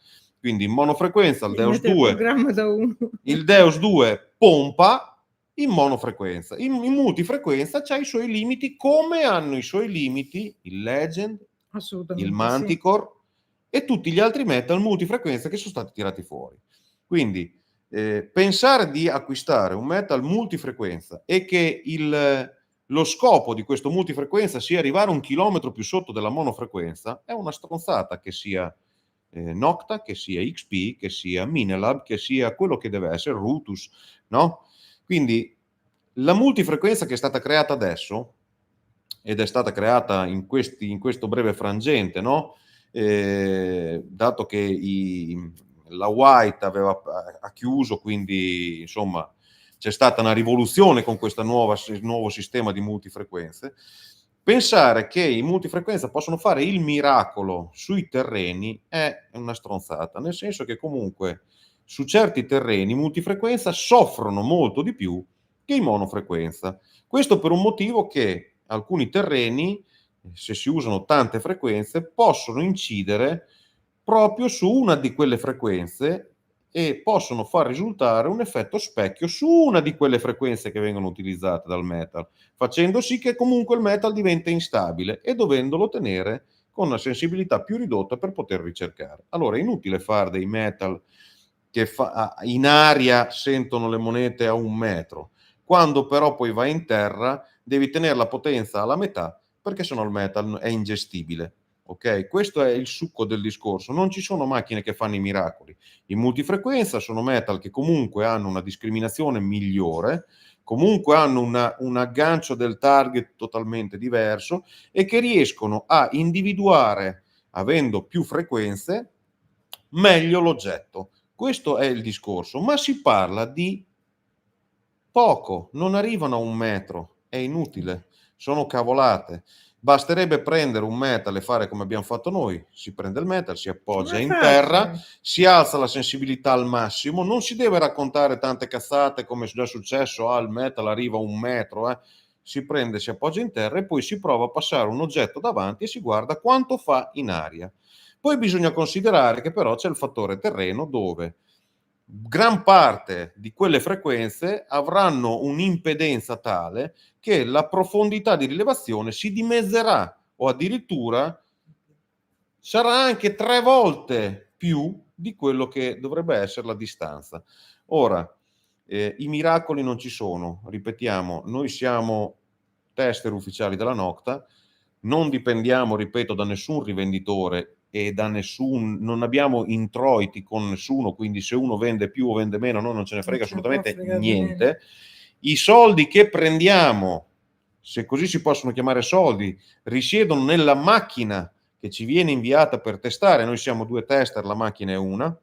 Quindi in monofrequenza Devi mettere il programma da 1. il Deus 2 pompa in monofrequenza. In multifrequenza c'ha i suoi limiti, come hanno i suoi limiti il Legend, il Manticore e tutti gli altri metal multifrequenza che sono stati tirati fuori. Quindi pensare di acquistare un metal multifrequenza e che lo scopo di questo multifrequenza sia arrivare 1 chilometro più sotto della monofrequenza è una stronzata, che sia Nocta, che sia XP, che sia Minelab, che sia quello che deve essere Rutus, no? Quindi la multifrequenza che è stata creata adesso, ed è stata creata in questo breve frangente, no? Dato che la White ha chiuso, quindi insomma c'è stata una rivoluzione con questo nuovo sistema di multifrequenze. Pensare che i multifrequenza possono fare il miracolo sui terreni è una stronzata, nel senso che comunque su certi terreni i multifrequenza soffrono molto di più che i monofrequenza. Questo per un motivo: che alcuni terreni, se si usano tante frequenze, possono incidere proprio su una di quelle frequenze e possono far risultare un effetto specchio su una di quelle frequenze che vengono utilizzate dal metal, facendo sì che comunque il metal diventa instabile e dovendolo tenere con una sensibilità più ridotta per poter ricercare. Allora è inutile fare dei metal che in aria sentono le monete a 1 metro, quando però poi vai in terra devi tenere la potenza alla metà, perché sennò il metal è ingestibile. Ok? Questo è il succo del discorso. Non ci sono macchine che fanno i miracoli. In multifrequenza sono metal che comunque hanno una discriminazione migliore, comunque hanno un aggancio del target totalmente diverso e che riescono a individuare, avendo più frequenze, meglio l'oggetto. Questo è il discorso, ma si parla di poco, non arrivano a 1 metro, è inutile, sono cavolate. Basterebbe prendere un metal e fare come abbiamo fatto noi, si prende il metal, si appoggia in terra, si alza la sensibilità al massimo, non si deve raccontare tante cazzate come è già successo, il metal arriva a 1 metro, si prende, si appoggia in terra e poi si prova a passare un oggetto davanti e si guarda quanto fa in aria. Poi bisogna considerare che però c'è il fattore terreno dove gran parte di quelle frequenze avranno un'impedenza tale che la profondità di rilevazione si dimezzerà o addirittura sarà anche 3 volte più di quello che dovrebbe essere la distanza. Ora, i miracoli non ci sono, ripetiamo, noi siamo tester ufficiali della Nocta, non dipendiamo, ripeto, da nessun rivenditore e da nessun, non abbiamo introiti con nessuno, quindi se uno vende più o vende meno, noi non ce ne frega assolutamente niente. I soldi che prendiamo, se così si possono chiamare soldi, risiedono nella macchina che ci viene inviata per testare. Noi siamo 2 tester, la macchina è una,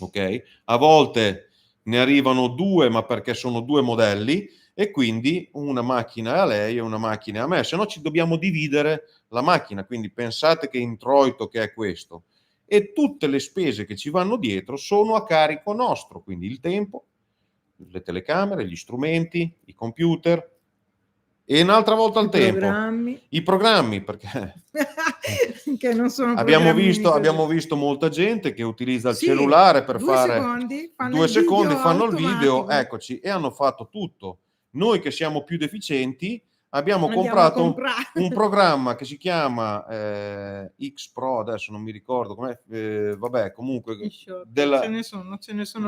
ok? A volte ne arrivano 2, ma perché sono 2 modelli, e quindi una macchina a lei e una macchina a me, se no ci dobbiamo dividere la macchina, quindi pensate che introito che è questo. E tutte le spese che ci vanno dietro sono a carico nostro, quindi il tempo, le telecamere, gli strumenti, i computer, e un'altra volta al tempo i programmi, perché che non sono abbiamo visto molta gente che utilizza il cellulare per 2 fare secondi, 2 secondi, fanno il automatico. video, eccoci, e hanno fatto tutto. Noi che siamo più deficienti abbiamo comprato un programma che si chiama X Pro, adesso non mi ricordo com'è, vabbè, comunque ce ne sono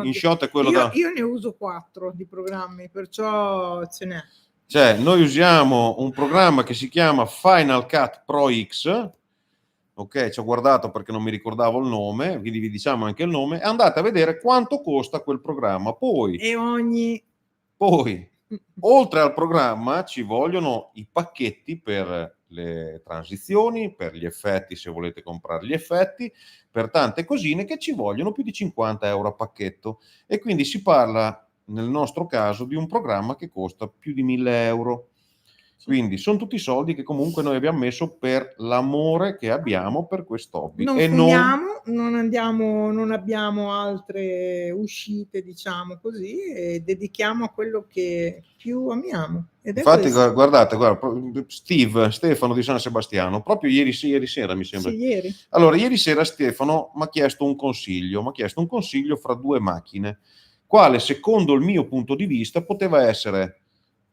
InShot è quello io ne uso 4 di programmi, perciò ce n'è. Cioè, noi usiamo un programma che si chiama Final Cut Pro X, ok, ci ho guardato perché non mi ricordavo il nome, quindi vi diciamo anche il nome, e andate a vedere quanto costa quel programma. Poi, oltre al programma, ci vogliono i pacchetti per le transizioni, per gli effetti, se volete comprare gli effetti, per tante cosine che ci vogliono più di 50 euro a pacchetto. E quindi si parla, nel nostro caso, di un programma che costa più di 1.000 euro. Quindi sono tutti soldi che comunque noi abbiamo messo per l'amore che abbiamo per questo hobby. Non fumiamo, non abbiamo altre uscite, diciamo così, e dedichiamo a quello che più amiamo. Infatti, guardate, Stefano di San Sebastiano, proprio ieri sera mi sembra. Sì, ieri. Allora, ieri sera Stefano mi ha chiesto un consiglio fra 2 macchine, quale secondo il mio punto di vista poteva essere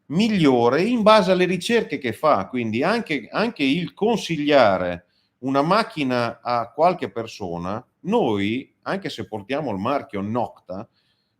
migliore in base alle ricerche che fa, quindi anche il consigliare una macchina a qualche persona, noi, anche se portiamo il marchio Nocta,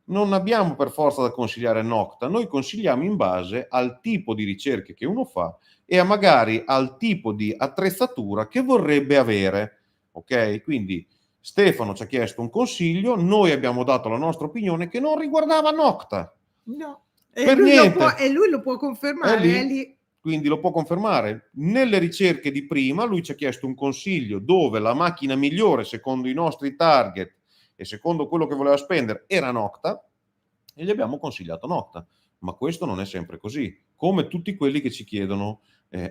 non abbiamo per forza da consigliare Nocta, noi consigliamo in base al tipo di ricerche che uno fa e magari al tipo di attrezzatura che vorrebbe avere, ok? Quindi Stefano ci ha chiesto un consiglio, noi abbiamo dato la nostra opinione che non riguardava Nocta. No. Per niente. E lui lo può confermare. È lì. Quindi lo può confermare. Nelle ricerche di prima lui ci ha chiesto un consiglio dove la macchina migliore secondo i nostri target e secondo quello che voleva spendere era Nocta e gli abbiamo consigliato Nocta. Ma questo non è sempre così, come tutti quelli che ci chiedono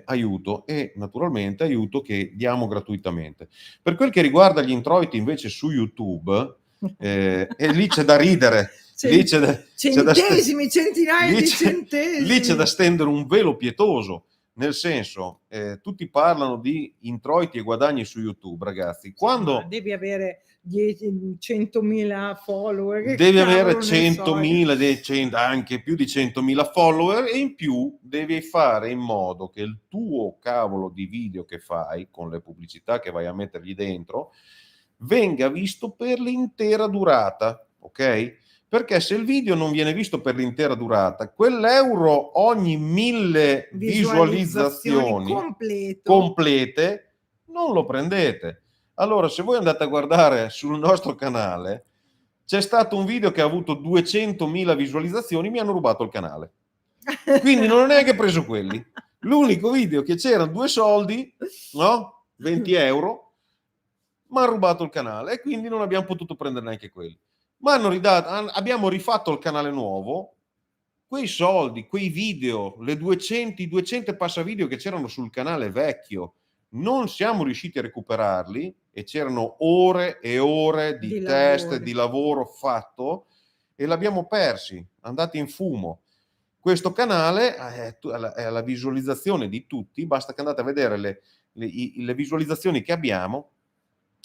aiuto, e naturalmente aiuto che diamo gratuitamente. Per quel che riguarda gli introiti invece su YouTube, e lì c'è da ridere. Centesimi, centinaia di centesimi. Lì c'è da stendere un velo pietoso, nel senso, tutti parlano di introiti e guadagni su YouTube, ragazzi. Quando devi avere 100.000 follower, devi avere 100.000, anche più di 100.000 follower, e in più devi fare in modo che il tuo cavolo di video che fai, con le pubblicità che vai a mettergli dentro, venga visto per l'intera durata, ok? Perché se il video non viene visto per l'intera durata, quell'euro ogni 1000 visualizzazioni complete non lo prendete. Allora, se voi andate a guardare sul nostro canale, c'è stato un video che ha avuto 200.000 visualizzazioni, mi hanno rubato il canale. Quindi non ho neanche preso quelli. L'unico video che c'erano 2 soldi, no? 20 euro, mi hanno rubato il canale e quindi non abbiamo potuto prendere neanche quelli. Ma abbiamo rifatto il canale nuovo quei soldi, quei video, i 200 e passa video che c'erano sul canale vecchio, non siamo riusciti a recuperarli e c'erano ore e ore di test, di lavoro fatto e l'abbiamo persi, andati in fumo. Questo canale è alla visualizzazione di tutti, basta che andate a vedere le visualizzazioni che abbiamo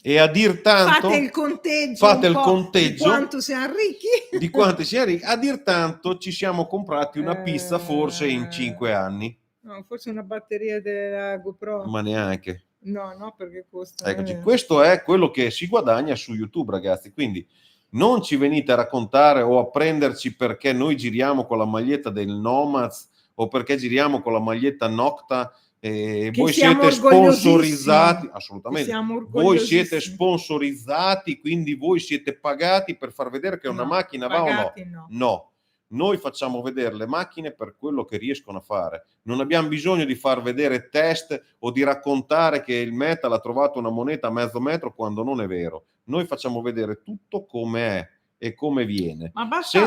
e a dir tanto fate il conteggio, di quanto siamo ricchi, di quanto siamo ricchi, a dir tanto ci siamo comprati una pizza forse in 5 anni. No, forse una batteria della GoPro. Ma neanche. No, perché costa. Eccoci, questo è quello che si guadagna su YouTube, ragazzi, quindi non ci venite a raccontare o a prenderci perché noi giriamo con la maglietta del Nomads o perché giriamo con la maglietta Nocta e voi siete sponsorizzati, assolutamente, voi siete sponsorizzati, quindi voi siete pagati per far vedere che una macchina va o no? No. Noi facciamo vedere le macchine per quello che riescono a fare. Non abbiamo bisogno di far vedere test o di raccontare che il metal ha trovato una moneta a mezzo metro quando non è vero. Noi facciamo vedere tutto come è e come viene. Ma basta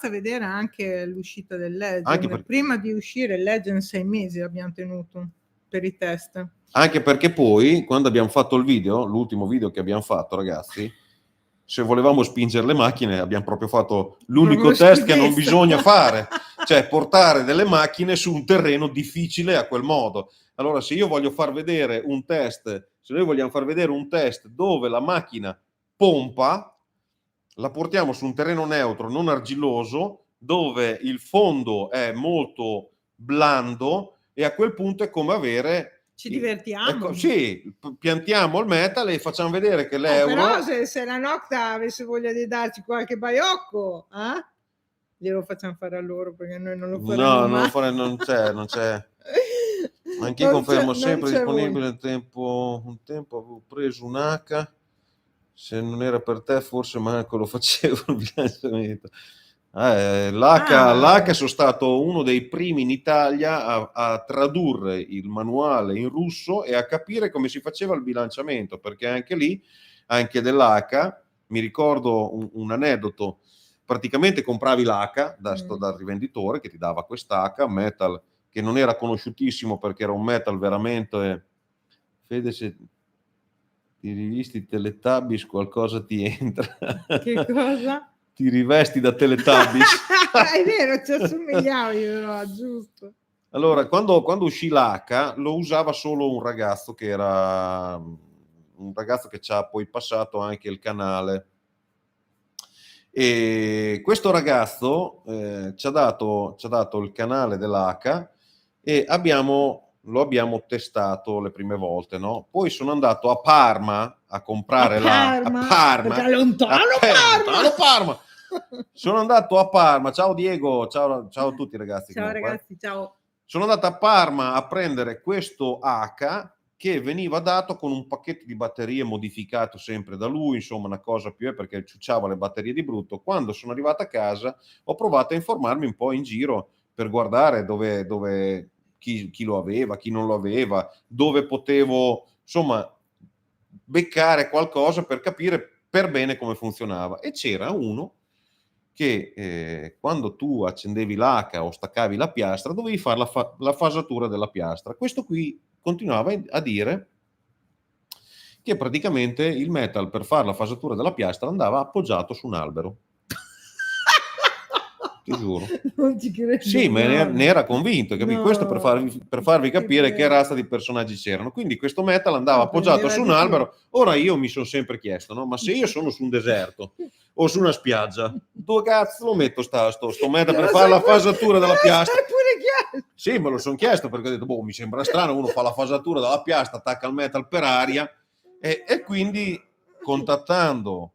vedere anche l'uscita del Legend. Prima di uscire il Legend 6 mesi abbiamo tenuto per i test. Anche perché poi, quando abbiamo fatto il video, l'ultimo video che abbiamo fatto, ragazzi, se volevamo spingere le macchine abbiamo proprio fatto l'unico test che non bisogna fare, cioè portare delle macchine su un terreno difficile a quel modo. Allora se io voglio far vedere un test, se noi vogliamo far vedere un test dove la macchina pompa, la portiamo su un terreno neutro, non argilloso, dove il fondo è molto blando e a quel punto è come avere... Ci divertiamo. Ecco, sì, piantiamo il metal e facciamo vedere che l'euro... Però se la Nocta avesse voglia di darci qualche baiocco, glielo facciamo fare a loro perché noi non lo faremo mai. Non c'è. Anche io confermo sempre disponibile un tempo avevo preso un H, se non era per te forse manco lo facevo il bilanciamento. L'H sono stato uno dei primi in Italia a tradurre il manuale in russo e a capire come si faceva il bilanciamento, perché anche lì, anche dell'H, mi ricordo un aneddoto, praticamente compravi l'H dal rivenditore che ti dava quest'H, metal che non era conosciutissimo perché era un metal veramente... Fede, se ti rivisti Teletubbies qualcosa ti entra. Che cosa? Ti rivesti da Teletubbies. È vero, ci assomigliavi però, giusto. Allora, quando uscì l'H lo usava solo un ragazzo che ci ha poi passato anche il canale. E questo ragazzo ci ha dato il canale dell'H e lo abbiamo testato le prime volte, no? Poi sono andato a Parma a comprare a Parma. Parma. Sono andato a Parma, ciao Diego, ciao a tutti ragazzi. Ciao ragazzi, ciao. Sono andato a Parma a prendere questo H che veniva dato con un pacchetto di batterie modificato sempre da lui, insomma una cosa più perché ciucciava le batterie di brutto. Quando sono arrivato a casa ho provato a informarmi un po' in giro per guardare dove chi lo aveva, chi non lo aveva, dove potevo insomma beccare qualcosa per capire per bene come funzionava. E c'era uno che quando tu accendevi l'H o staccavi la piastra dovevi fare la fasatura della piastra. Questo qui continuava a dire che praticamente il metal per fare la fasatura della piastra andava appoggiato su un albero. Ti giuro. Non ci credo. Sì, ma ne era convinto, capito? Questo per farvi capire che razza di personaggi c'erano. Quindi questo metal andava appoggiato su un albero. Ora io mi sono sempre chiesto, no? Ma se io sono su un deserto o su una spiaggia, dove cazzo lo metto sto metal per fare la fasatura della piastra? Sì, me lo sono chiesto perché ho detto, mi sembra strano, uno fa la fasatura della piastra, attacca il metal per aria e quindi contattando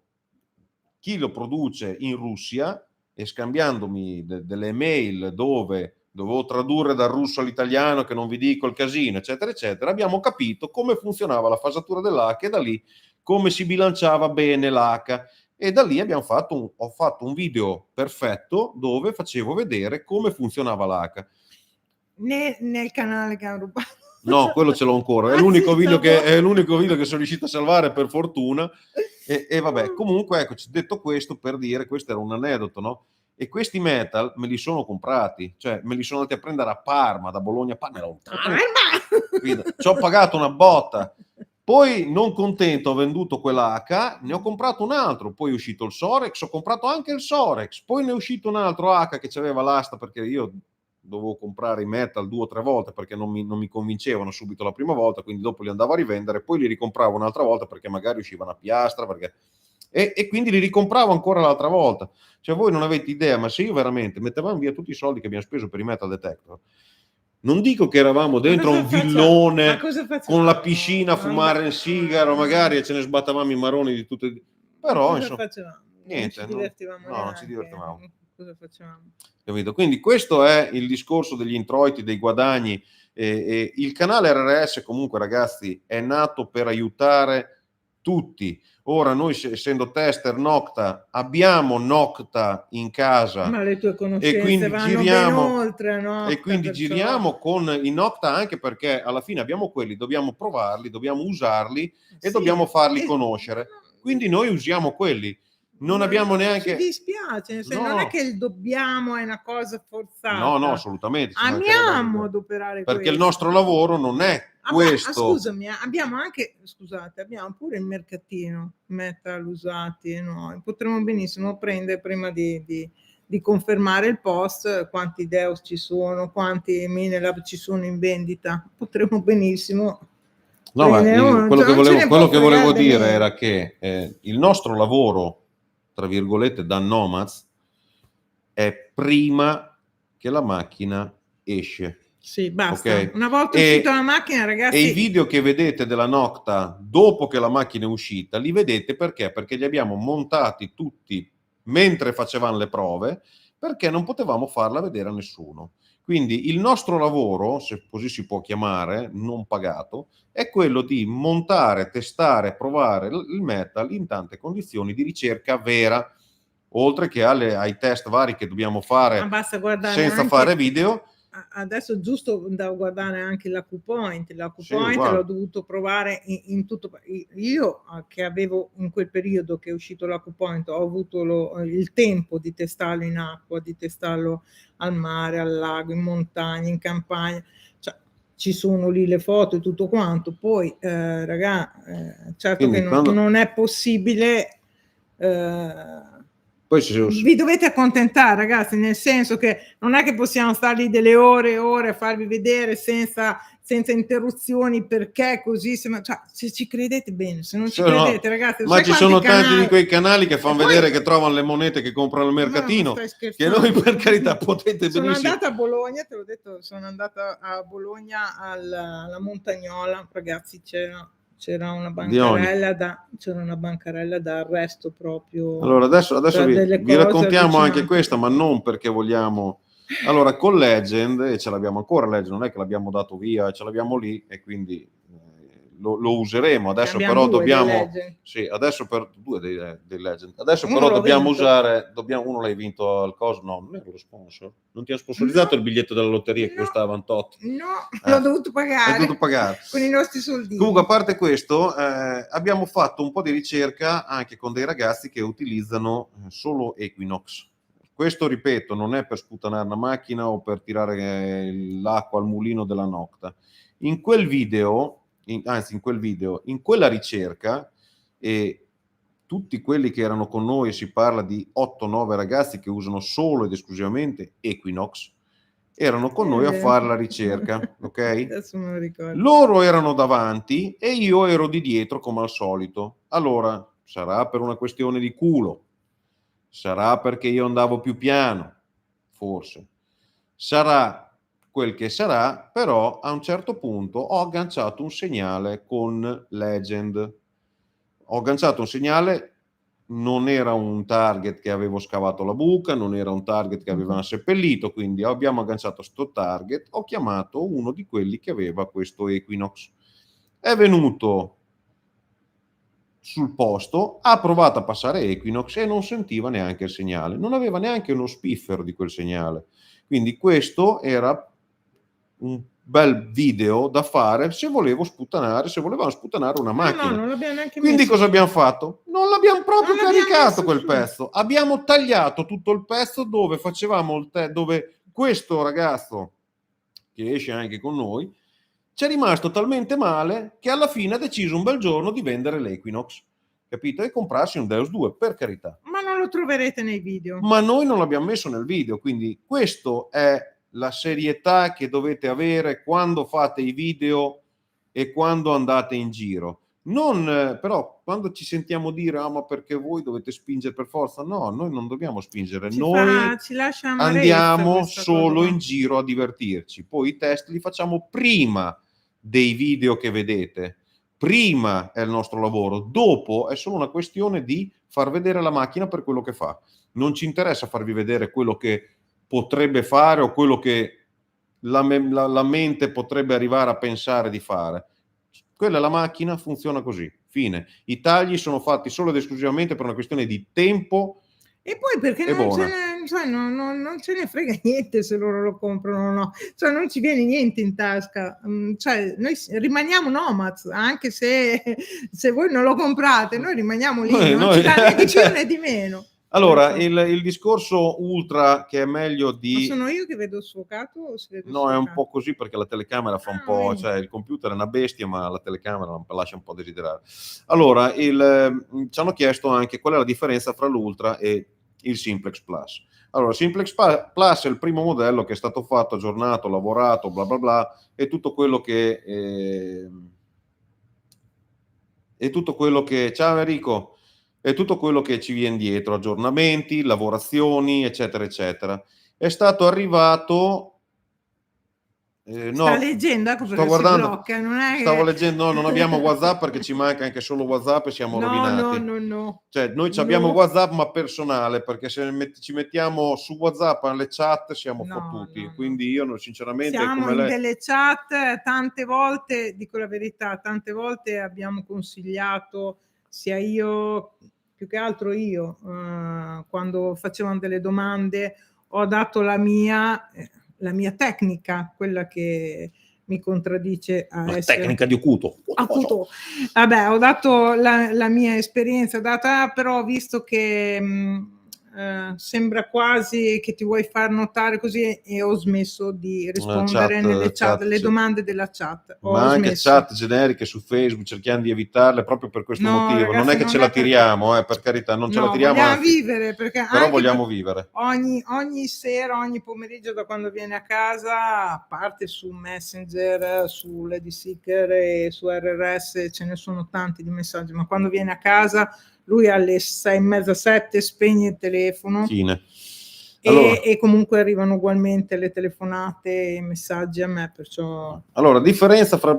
chi lo produce in Russia e scambiandomi delle mail dove dovevo tradurre dal russo all'italiano, che non vi dico il casino, eccetera, eccetera, abbiamo capito come funzionava la fasatura dell'H e da lì come si bilanciava bene l'H. E da lì ho fatto un video perfetto dove facevo vedere come funzionava l'H. Nel canale che ho rubato. No, quello ce l'ho ancora, è l'unico video che sono riuscito a salvare per fortuna. E vabbè, comunque eccoci, detto questo per dire, questo era un aneddoto, no? e questi metal me li sono comprati, cioè me li sono andati a prendere a Parma, da Bologna, Parma era lontano, ci ho pagato una botta. Poi, non contento, ho venduto quell'H, ne ho comprato un altro, poi è uscito il Sorex, ho comprato anche il Sorex, poi ne è uscito un altro H che aveva l'asta, perché io dovevo comprare i metal 2 o 3 volte perché non mi convincevano subito la prima volta, quindi dopo li andavo a rivendere, poi li ricompravo un'altra volta perché magari uscivano a piastra, e quindi li ricompravo ancora l'altra volta. Cioè, voi non avete idea, ma se io veramente mettevamo via tutti i soldi che abbiamo speso per i metal detector, non dico che eravamo dentro un villone con la piscina a fumare il sigaro magari e ce ne sbattavamo i maroni di tutte, però insomma niente, non ci divertivamo, non ci divertivamo. Cosa facevamo? Capito? Quindi questo è il discorso degli introiti, dei guadagni. Il canale RRS comunque, ragazzi, è nato per aiutare tutti. Ora noi, essendo tester Nocta, abbiamo Nocta in casa, ma le tue conoscenze e quindi vanno ben oltre Nocta, e quindi giriamo con i Nocta, anche perché alla fine abbiamo quelli, dobbiamo provarli, dobbiamo usarli e dobbiamo farli conoscere. Quindi noi usiamo quelli. Non abbiamo neanche... Ci dispiace, non è che il dobbiamo è una cosa forzata. No, assolutamente. Amiamo adoperare perché il nostro lavoro non è questo. Scusami, abbiamo pure il mercatino metal usati, noi potremmo benissimo prendere prima di confermare il post quanti Deus ci sono, quanti Minelab ci sono in vendita, potremmo benissimo. No, ma quello che volevo dire era che il nostro lavoro, tra virgolette, da nomads, è prima che la macchina esce. Sì, basta. Okay? Una volta uscita la macchina, ragazzi... E i video che vedete della Nocta dopo che la macchina è uscita, li vedete perché? Perché li abbiamo montati tutti mentre facevamo le prove, perché non potevamo farla vedere a nessuno. Quindi il nostro lavoro, se così si può chiamare, non pagato, è quello di montare, testare, provare il metal in tante condizioni di ricerca vera, oltre che ai test vari che dobbiamo fare senza fare video. Adesso giusto da guardare anche l'AcuPoint l'ho dovuto provare in tutto. Io che avevo in quel periodo che è uscito l'AcuPoint ho avuto il tempo di testarlo in acqua, di testarlo al mare, al lago, in montagna, in campagna, cioè, ci sono lì le foto e tutto quanto. Poi certo quindi, che non è possibile, vi dovete accontentare, ragazzi, nel senso che non è che possiamo stare lì delle ore e ore a farvi vedere senza interruzioni, perché così, se ci credete bene, se non ci credete, ragazzi, ma ci sono tanti di quei canali che fanno vedere che trovano le monete che comprano al mercatino, che noi, per carità, potete benissimo. Sono andata a Bologna, te l'ho detto, sono andata a Bologna alla Montagnola, ragazzi, c'era una bancarella da arresto proprio. Allora adesso vi raccontiamo anche questa, ma non perché vogliamo. Allora, con Legend, e ce l'abbiamo ancora Legend, non è che l'abbiamo dato via, ce l'abbiamo lì e quindi lo useremo. Adesso però dobbiamo, sì, adesso per due dei Legend. Adesso uno però dobbiamo usare, uno l'hai vinto al coso, no, non è lo sponsor. Non ti ha sponsorizzato il biglietto della lotteria che costava un tot? No, l'ho dovuto pagare. Con i nostri soldini. Comunque, a parte questo, abbiamo fatto un po' di ricerca anche con dei ragazzi che utilizzano solo Equinox. Questo, ripeto, non è per sputanare una macchina o per tirare l'acqua al mulino della Nocta. In quel video, in quella ricerca, e tutti quelli che erano con noi, si parla di 8-9 ragazzi che usano solo ed esclusivamente Equinox, erano con noi a fare la ricerca, ok? Adesso me lo ricordo. Loro erano davanti e io ero di dietro come al solito. Allora, sarà per una questione di culo, sarà perché io andavo più piano, forse, sarà quel che sarà, però a un certo punto ho agganciato un segnale con Legend. Ho agganciato un segnale, non era un target che avevo scavato la buca, non era un target che avevano seppellito, quindi abbiamo agganciato sto target, ho chiamato uno di quelli che aveva questo Equinox. È venuto sul posto, ha provato a passare Equinox e non sentiva neanche il segnale, non aveva neanche uno spiffero di quel segnale. Quindi questo era un bel video da fare se volevamo sputtanare una macchina. No, non l'abbiamo neanche Quindi messo. cosa abbiamo fatto? Non l'abbiamo proprio Non l'abbiamo caricato messo quel su. pezzo. Abbiamo tagliato tutto il pezzo dove facevamo dove questo ragazzo, che esce anche con noi, ci è rimasto talmente male che alla fine ha deciso un bel giorno di vendere l'Equinox, capito? E comprarsi un Deus 2, per carità. Ma non lo troverete nei video. Ma noi non l'abbiamo messo nel video, quindi questo è la serietà che dovete avere quando fate i video e quando andate in giro. Non, però, quando ci sentiamo dire ma perché voi dovete spingere per forza? No, noi non dobbiamo spingere, noi Ci lascia amarezza andiamo questa solo cosa in qua. giro a divertirci. Poi i test li facciamo prima dei video che vedete. Prima è il nostro lavoro, dopo è solo una questione di far vedere la macchina per quello che fa. Non ci interessa farvi vedere quello che potrebbe fare o quello che la mente potrebbe arrivare a pensare di fare. Quella è la macchina, funziona così, fine. I tagli sono fatti solo ed esclusivamente per una questione di tempo. E poi perché e non buona. non ce ne frega niente se loro lo comprano o no, cioè non ci viene niente in tasca, cioè noi rimaniamo nomads, anche se voi non lo comprate, noi rimaniamo lì, non ci dà né di più né di meno. Allora, il discorso ultra che è meglio di... Ma sono io che vedo sfocato o si vede No, sfocato? è un po' così perché la telecamera fa un po', vedi. cioè il computer è una bestia, ma la telecamera lascia un po' desiderare. Allora, ci hanno chiesto anche qual è la differenza fra l'Ultra e il Simplex Plus. Allora, Simplex Plus è il primo modello che è stato fatto, aggiornato, lavorato, bla bla bla, e tutto quello che... Ciao Enrico! E tutto quello che ci viene dietro, aggiornamenti, lavorazioni, eccetera, eccetera. È stato arrivato... Sta no, leggendo, ecco sto perché si guardando, blocca, non è stavo che... leggendo, no, non abbiamo WhatsApp perché ci manca anche solo WhatsApp e siamo rovinati. No. Cioè, noi abbiamo WhatsApp ma personale, perché se ci mettiamo su WhatsApp alle chat siamo fottuti. Quindi io sinceramente siamo come in lei... delle chat, tante volte, dico la verità, tante volte abbiamo consigliato, sia io, più che altro io, quando facevano delle domande, ho dato la mia tecnica, quella che mi contraddice a La essere... tecnica di Acuto. Vabbè, ho dato la mia esperienza, però ho visto che sembra quasi che ti vuoi far notare così e ho smesso di rispondere nelle chat, le domande della chat. Ma anche chat generiche su Facebook cerchiamo di evitarle proprio per questo motivo. Ragazzi, non è che ce la tiriamo, per carità, non ce la tiriamo, vogliamo anzi, vivere, perché però anche vogliamo vivere. Ogni sera, ogni pomeriggio da quando viene a casa, a parte su Messenger, su Lady Seeker e su RRS, ce ne sono tanti di messaggi, ma quando viene a casa lui alle 6:30, 7 spegne il telefono. Fine. Allora, e comunque arrivano ugualmente le telefonate e i messaggi a me, perciò... Allora, differenza fra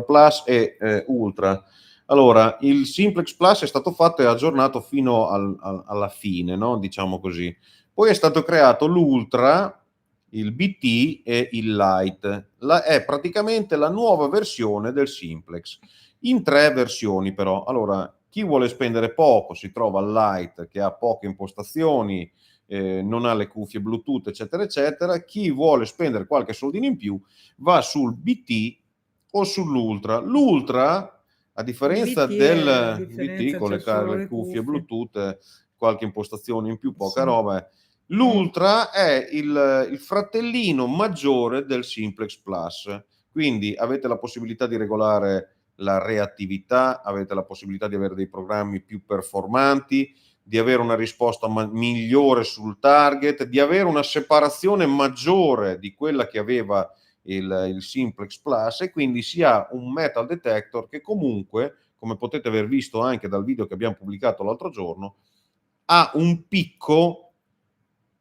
Plus e Ultra. Allora, il Simplex Plus è stato fatto e aggiornato fino alla fine, no? Diciamo così. Poi è stato creato l'Ultra, il BT e il Lite. È praticamente la nuova versione del Simplex, in 3 versioni però. Allora, chi vuole spendere poco si trova al Lite, che ha poche impostazioni, non ha le cuffie Bluetooth, eccetera, eccetera. Chi vuole spendere qualche soldino in più va sul BT o sull'Ultra. L'Ultra, a differenza del BT con le cuffie Bluetooth, qualche impostazione in più, poca roba, l'Ultra è il fratellino maggiore del Simplex Plus. Quindi avete la possibilità di regolare la reattività, avete la possibilità di avere dei programmi più performanti, di avere una risposta migliore sul target, di avere una separazione maggiore di quella che aveva il Simplex Plus, e quindi si ha un metal detector che comunque, come potete aver visto anche dal video che abbiamo pubblicato l'altro giorno, ha un picco,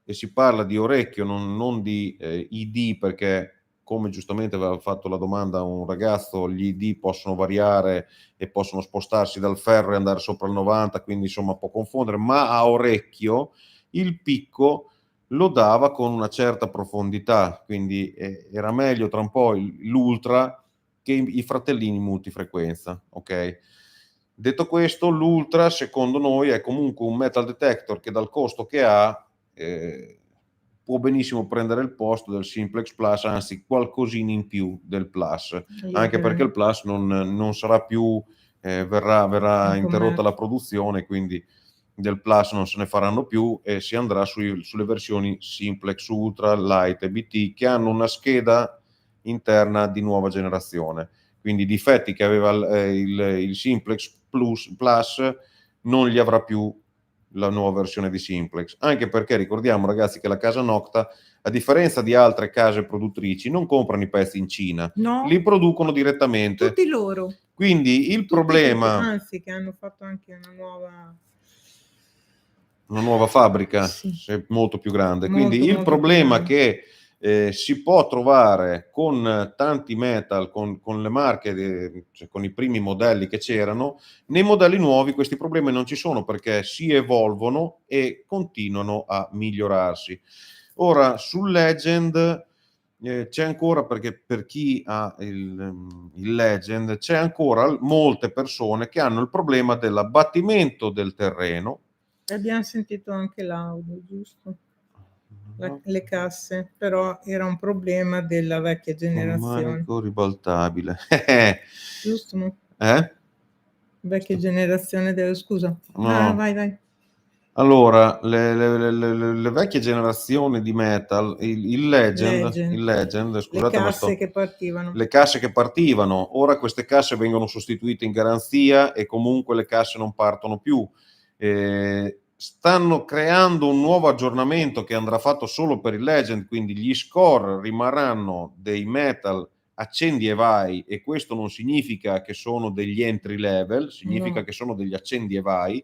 e si parla di orecchio, non di ID, perché come giustamente aveva fatto la domanda un ragazzo, gli ID possono variare e possono spostarsi dal ferro e andare sopra il 90, quindi insomma può confondere, ma a orecchio il picco lo dava con una certa profondità, quindi era meglio tra un po' l'Ultra che i fratellini multifrequenza, ok? Detto questo, l'Ultra secondo noi è comunque un metal detector che dal costo che ha può benissimo prendere il posto del Simplex Plus, anzi qualcosina in più del Plus, anche perché il Plus non sarà più, verrà interrotta la produzione, quindi del Plus non se ne faranno più e si andrà sulle versioni Simplex Ultra, Lite e BT, che hanno una scheda interna di nuova generazione. Quindi i difetti che aveva il Simplex Plus non li avrà più la nuova versione di Simplex, anche perché ricordiamo, ragazzi, che la casa Nocta, a differenza di altre case produttrici, non comprano i pezzi in Cina, li producono direttamente. Tutti loro. Quindi il problema... Anzi, che hanno fatto anche una nuova fabbrica, sì, molto più grande. Quindi il problema che si può trovare con tanti metal, con le marche, cioè con i primi modelli che c'erano, nei modelli nuovi questi problemi non ci sono perché si evolvono e continuano a migliorarsi. Ora, sul Legend c'è ancora, perché per chi ha il Legend, c'è ancora molte persone che hanno il problema dell'abbattimento del terreno. Abbiamo sentito anche l'audio, giusto? Le casse, però era un problema della vecchia generazione. Manico ribaltabile. Giusto? Vecchia generazione scusa. No. Vai. Allora, le vecchie generazioni di metal, il Legend, scusate, le casse che partivano, ora queste casse vengono sostituite in garanzia e comunque le casse non partono più. Stanno creando un nuovo aggiornamento che andrà fatto solo per il Legend, quindi gli score rimarranno dei metal accendi e vai, e questo non significa che sono degli entry level, significa che sono degli accendi e vai,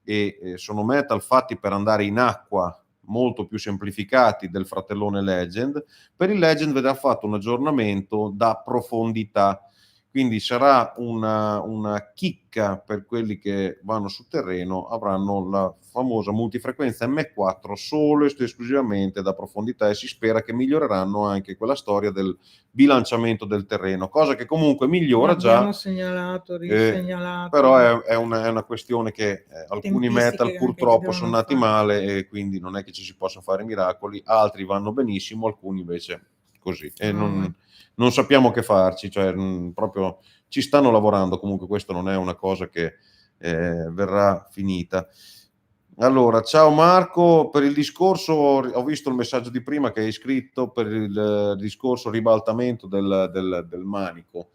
e sono metal fatti per andare in acqua, molto più semplificati del fratellone Legend. Per il Legend verrà fatto un aggiornamento da profondità, quindi sarà una chicca per quelli che vanno sul terreno, avranno la famosa multifrequenza M4 solo ed esclusivamente da profondità, e si spera che miglioreranno anche quella storia del bilanciamento del terreno, cosa che comunque migliora già. Abbiamo segnalato, però è una questione che alcuni metal purtroppo sono nati male e quindi non è che ci si possa fare miracoli, altri vanno benissimo, alcuni invece così. E non sappiamo che farci, cioè proprio ci stanno lavorando, comunque questo non è una cosa che verrà finita. Allora, ciao Marco, per il discorso, ho visto il messaggio di prima che hai scritto per il discorso ribaltamento del manico.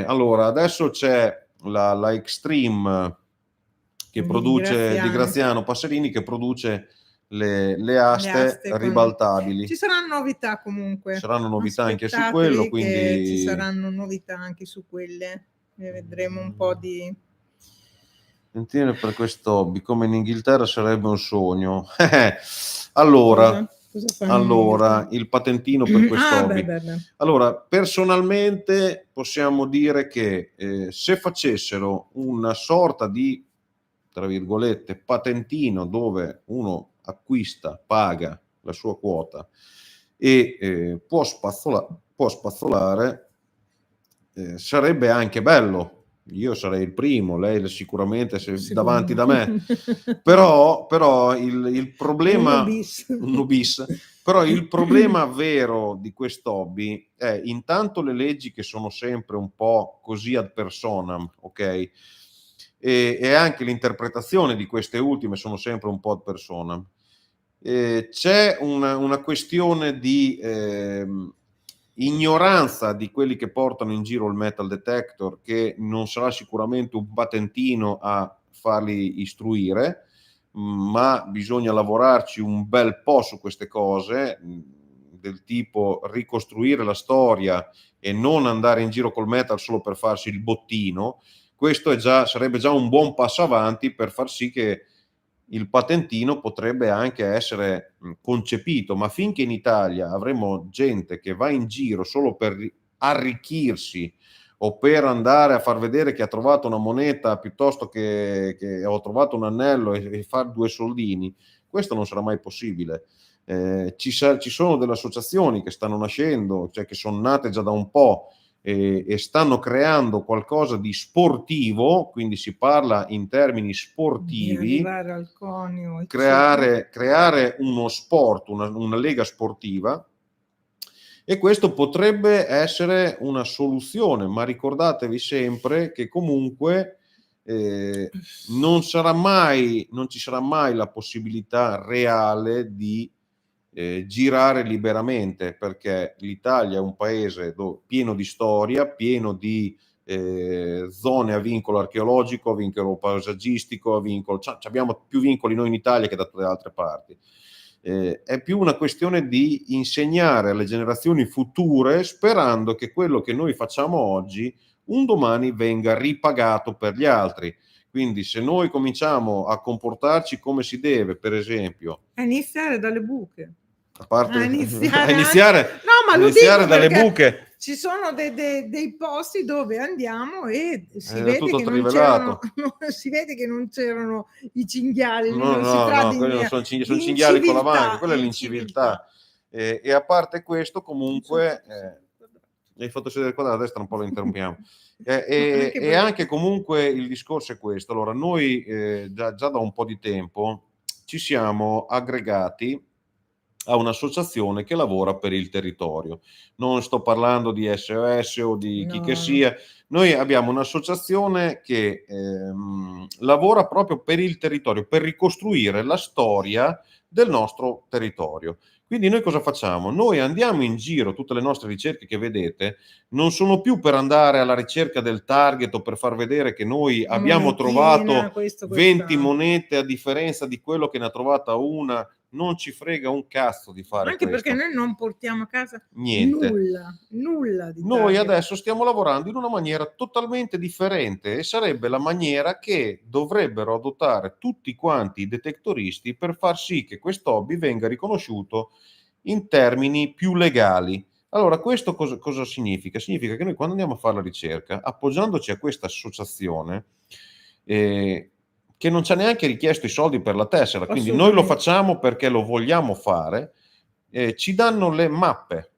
Allora, adesso c'è la Extreme che produce di Graziano Passerini, che produce le aste ribaltabili. Ci saranno novità comunque. Saranno novità anche su quello, quindi ci saranno novità anche su quelle. Ne vedremo un po' di... Sentire per questo hobby come in Inghilterra sarebbe un sogno. Allora, il patentino per questo hobby. Allora, personalmente possiamo dire che se facessero una sorta di, tra virgolette, patentino dove uno acquista, paga la sua quota e può spazzolare, sarebbe anche bello. Io sarei il primo, lei sicuramente davanti da me, però il problema però il problema vero di questo hobby è intanto le leggi, che sono sempre un po' così ad personam, ok? E anche l'interpretazione di queste ultime sono sempre un po' ad personam. C'è una questione di ignoranza di quelli che portano in giro il metal detector, che non sarà sicuramente un patentino a farli istruire, ma bisogna lavorarci un bel po' su queste cose, del tipo ricostruire la storia e non andare in giro col metal solo per farsi il bottino. Questo sarebbe già un buon passo avanti per far sì che il patentino potrebbe anche essere concepito, ma finché in Italia avremo gente che va in giro solo per arricchirsi o per andare a far vedere che ha trovato una moneta piuttosto che ho trovato un anello e far 2 soldini, questo non sarà mai possibile. Ci sono delle associazioni che stanno nascendo, cioè che sono nate già da un po', e stanno creando qualcosa di sportivo, quindi si parla in termini Di sportivi, arrivare al conio, eccetera. creare uno sport, una lega sportiva, e questo potrebbe essere una soluzione, ma ricordatevi sempre che comunque non ci sarà mai la possibilità reale di girare liberamente, perché l'Italia è un paese pieno di storia, pieno di zone a vincolo archeologico, a vincolo paesaggistico, abbiamo più vincoli noi in Italia che da tutte le altre parti. È più una questione di insegnare alle generazioni future, sperando che quello che noi facciamo oggi un domani venga ripagato per gli altri. Quindi se noi cominciamo a comportarci come si deve, per esempio, A iniziare dalle buche. a parte A iniziare a iniziare, no, ma a lo iniziare dico dalle perché buche, ci sono dei posti dove andiamo e si è vede tutto che non c'erano trivelato. si vede che non c'erano i cinghiali, lì No, non si no, tratta no, quelli non sono di cinghiali con la manica, inciviltà, quella è l'inciviltà. E a parte questo, comunque, hai fatto sedere qua dalla destra, un po' lo interrompiamo. E anche comunque il discorso è questo. Allora, noi già da un po' di tempo ci siamo aggregati a un'associazione che lavora per il territorio. Non sto parlando di SOS o di chi che No. sia. Noi abbiamo un'associazione che lavora proprio per il territorio, per ricostruire la storia del nostro territorio. Quindi noi cosa facciamo? Noi andiamo in giro, tutte le nostre ricerche che vedete non sono più per andare alla ricerca del target o per far vedere che noi abbiamo trovato 20 monete a differenza di quello che ne ha trovata una. Non ci frega un cazzo di fare Anche questo. perché noi non portiamo a casa Niente. nulla di Noi target. adesso stiamo lavorando in una maniera totalmente differente e sarebbe la maniera che dovrebbero adottare tutti quanti i detectoristi per far sì che questo hobby venga riconosciuto in termini più legali. Allora, questo cosa significa? Significa che noi quando andiamo a fare la ricerca, appoggiandoci a questa associazione, che non ci ha neanche richiesto i soldi per la tessera, quindi noi lo facciamo perché lo vogliamo fare, ci danno le mappe,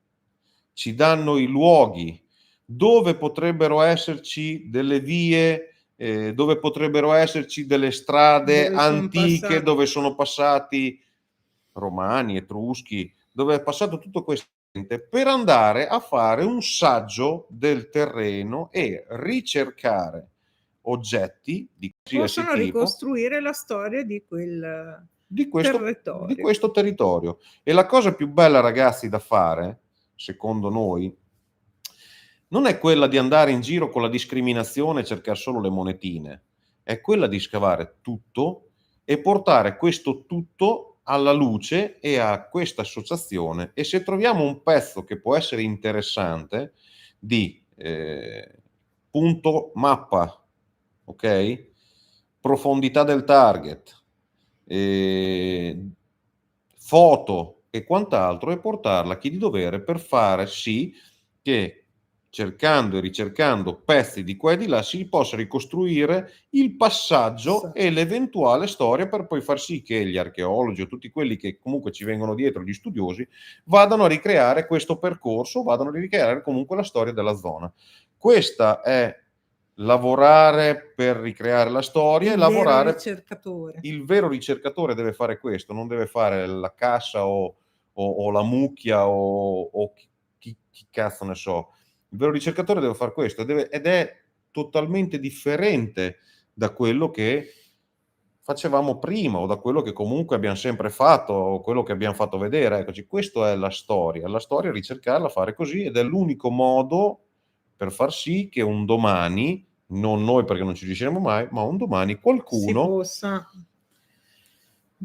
ci danno i luoghi, dove potrebbero esserci delle vie, dove potrebbero esserci delle strade antiche, dove sono passati romani, etruschi, dove è passato tutto questo, per andare a fare un saggio del terreno e ricercare oggetti di qualsiasi Possono tipo ricostruire la storia di quel di territorio. questo territorio. E la cosa più bella, ragazzi, da fare, secondo noi, non è quella di andare in giro con la discriminazione e cercare solo le monetine, è quella di scavare tutto e portare questo tutto alla luce e a questa associazione, e se troviamo un pezzo che può essere interessante di punto mappa, ok? Profondità del target, foto e quant'altro, e portarla a chi di dovere per fare sì che, cercando e ricercando pezzi di qua e di là, si possa ricostruire il passaggio e l'eventuale storia, per poi far sì che gli archeologi o tutti quelli che comunque ci vengono dietro, gli studiosi, vadano a ricreare questo percorso, vadano a ricreare comunque la storia della zona. Questa è lavorare per ricreare la storia, e lavorare. Il vero ricercatore deve fare questo, non deve fare la cassa o la mucchia o chi cazzo ne so. Il vero ricercatore deve fare questo, ed è totalmente differente da quello che facevamo prima, o da quello che comunque abbiamo sempre fatto, o quello che abbiamo fatto vedere. Eccoci, questa è la storia è ricercarla, fare così, ed è l'unico modo per far sì che un domani, non noi perché non ci riusciremo mai, ma un domani qualcuno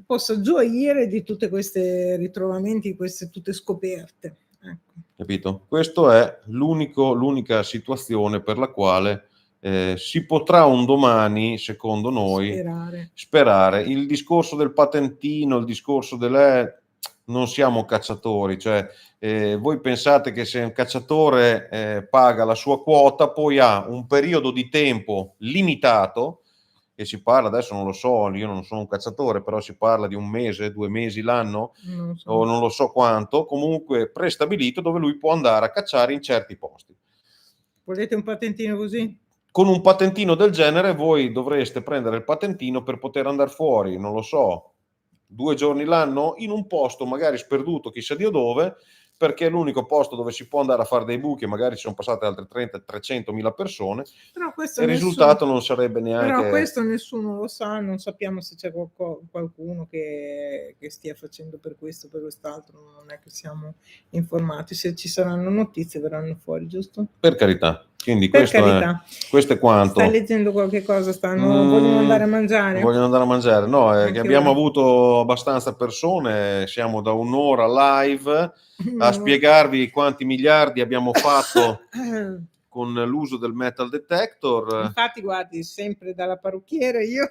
possa gioire di tutte queste ritrovamenti, queste tutte scoperte. Ecco. Capito? Questo è l'unica situazione per la quale si potrà un domani, secondo noi, sperare. Il discorso del patentino, il discorso non siamo cacciatori, cioè voi pensate che se un cacciatore paga la sua quota, poi ha un periodo di tempo limitato, e si parla, adesso non lo so, io non sono un cacciatore, però si parla di 1 mese, 2 mesi l'anno, o non lo so quanto, comunque prestabilito, dove lui può andare a cacciare in certi posti. Volete un patentino così? Con un patentino del genere voi dovreste prendere il patentino per poter andare fuori, non lo so, 2 giorni l'anno in un posto magari sperduto chissà Dio dove, perché è l'unico posto dove si può andare a fare dei buchi e magari ci sono passate altre 30, 300.000 persone Però e questo il nessuno, risultato non sarebbe però neanche... questo nessuno lo sa, non sappiamo se c'è qualcuno che stia facendo per questo, per quest'altro, non è che siamo informati. Se ci saranno notizie verranno fuori, giusto? Per carità. Quindi Per questo è carità. Stai quanto. leggendo qualche cosa? Vogliono andare a mangiare? Vogliono andare a mangiare. No, è che Anche abbiamo ora. avuto abbastanza persone, siamo da un'ora live a spiegarvi quanti miliardi abbiamo fatto con l'uso del metal detector. Infatti, guardi, sempre dalla parrucchiera io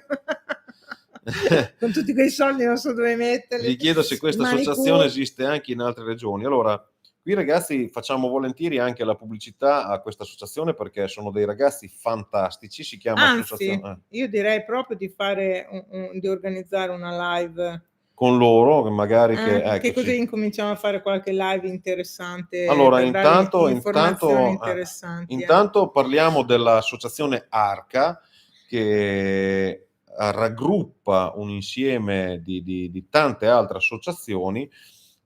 con tutti quei soldi non so dove metterli. Vi chiedo se questa associazione esiste anche in altre regioni. Allora, qui ragazzi facciamo volentieri anche la pubblicità a questa associazione perché sono dei ragazzi fantastici, si chiama Anzi, associazione io direi proprio di fare di organizzare una live con loro, magari che che così eccoci. incominciamo a fare qualche live interessante Allora, per dare informazioni intanto, interessanti. intanto parliamo dell'associazione Arca che raggruppa un insieme di tante altre associazioni,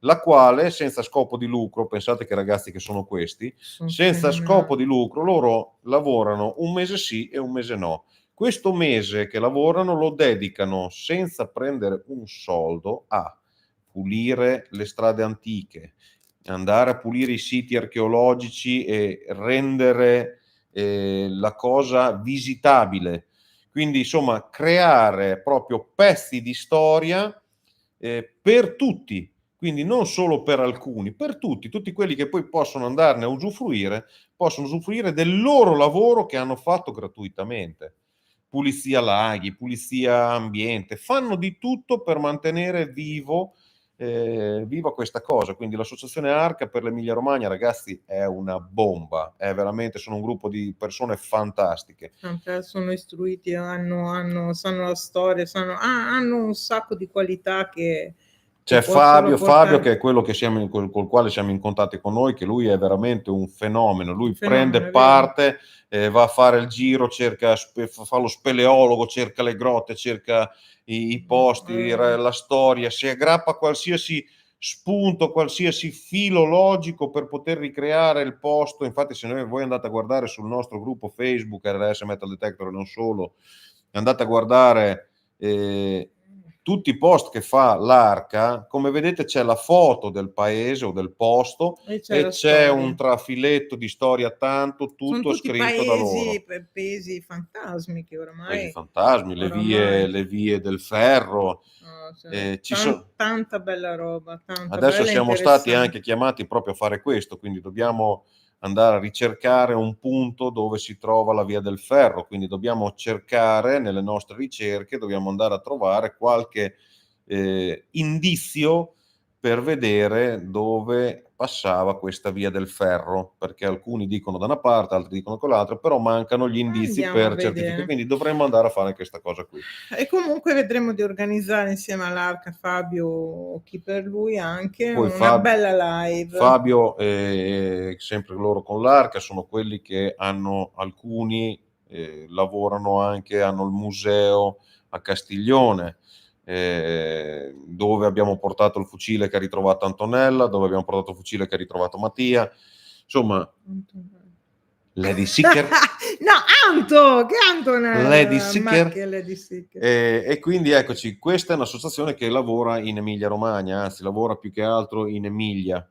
la quale senza scopo di lucro, pensate che ragazzi che sono questi, senza scopo di lucro, loro lavorano un mese sì e un mese no. Questo mese che lavorano lo dedicano senza prendere un soldo a pulire le strade antiche, andare a pulire i siti archeologici e rendere la cosa visitabile. Quindi, insomma, creare proprio pezzi di storia per tutti, quindi non solo per alcuni, per tutti, tutti quelli che poi possono andarne a usufruire, possono usufruire del loro lavoro che hanno fatto gratuitamente. Pulizia laghi, pulizia ambiente, fanno di tutto per mantenere viva questa cosa. Quindi l'associazione Arca per l'Emilia Romagna, ragazzi, è una bomba, è veramente, sono un gruppo di persone fantastiche. Sono istruiti, sanno la storia, hanno un sacco di qualità che C'è possono Fabio portare. che è quello che col quale siamo in contatto con noi, che lui è veramente un fenomeno, lui Un fenomeno, prende è vero. parte, va a fare il giro, fa lo speleologo, cerca le grotte, cerca i posti, la storia, si aggrappa a qualsiasi spunto, qualsiasi filo logico per poter ricreare il posto. Infatti se voi andate a guardare sul nostro gruppo Facebook RS Metal Detector e non solo, andate a guardare tutti i post che fa l'Arca, come vedete c'è la foto del paese o del posto e c'è un trafiletto di storia, tanto tutto sono tutti scritto da loro. paesi fantasmi che Paesi oramai fantasmi, le vie del ferro. tanta bella roba, tanta Adesso bella siamo stati interessante. anche chiamati proprio a fare questo, quindi dobbiamo andare a ricercare un punto dove si trova la via del ferro, quindi dobbiamo cercare nelle nostre ricerche, dobbiamo andare a trovare qualche indizio per vedere dove passava questa via del ferro, perché alcuni dicono da una parte, altri dicono con l'altra, però mancano gli indizi Andiamo a per certificare, vedere. quindi dovremmo andare a fare questa cosa qui. E comunque vedremo di organizzare insieme all'Arca, Fabio o chi per lui anche Poi una bella live. Fabio e sempre loro con l'Arca sono quelli che hanno alcuni lavorano anche, hanno il museo a Castiglione, dove abbiamo portato il fucile che ha ritrovato Antonella, dove abbiamo portato il fucile che ha ritrovato Mattia. Insomma, Lady Seeker. No, Anto, che Antonella? Lady Seeker. Lady Seeker. E quindi eccoci, questa è un'associazione che lavora in Emilia Romagna, anzi lavora più che altro in Emilia,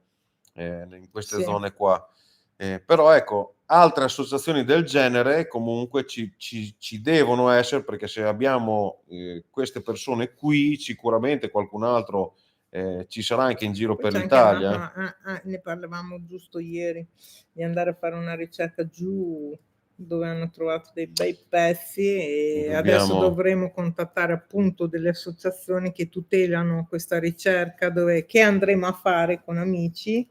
in queste zone qua. Però ecco, altre associazioni del genere comunque ci devono essere, perché se abbiamo queste persone qui, sicuramente qualcun altro ci sarà anche in giro per l'Italia. Ne parlavamo giusto ieri, di andare a fare una ricerca giù dove hanno trovato dei bei pezzi e adesso dovremo contattare appunto delle associazioni che tutelano questa ricerca che andremo a fare con amici.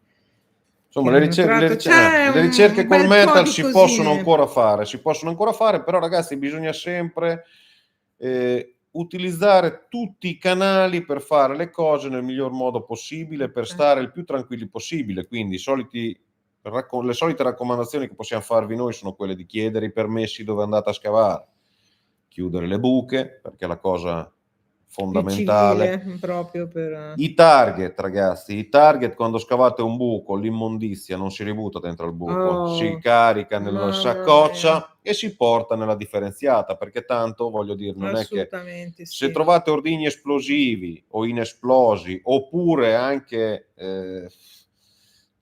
Insomma, le ricerche col metal si possono ancora fare, però ragazzi bisogna sempre utilizzare tutti i canali per fare le cose nel miglior modo possibile, per stare il più tranquilli possibile. Quindi i soliti Le solite raccomandazioni che possiamo farvi noi sono quelle di chiedere i permessi dove andate a scavare, chiudere le buche, perché è la cosa fondamentale. Civile, proprio per... I target, ragazzi, i target quando scavate un buco, l'immondizia non si ributta dentro il buco, si carica nella saccoccia e si porta nella differenziata, perché tanto, voglio dire, non è che se trovate ordigni esplosivi o inesplosi, oppure anche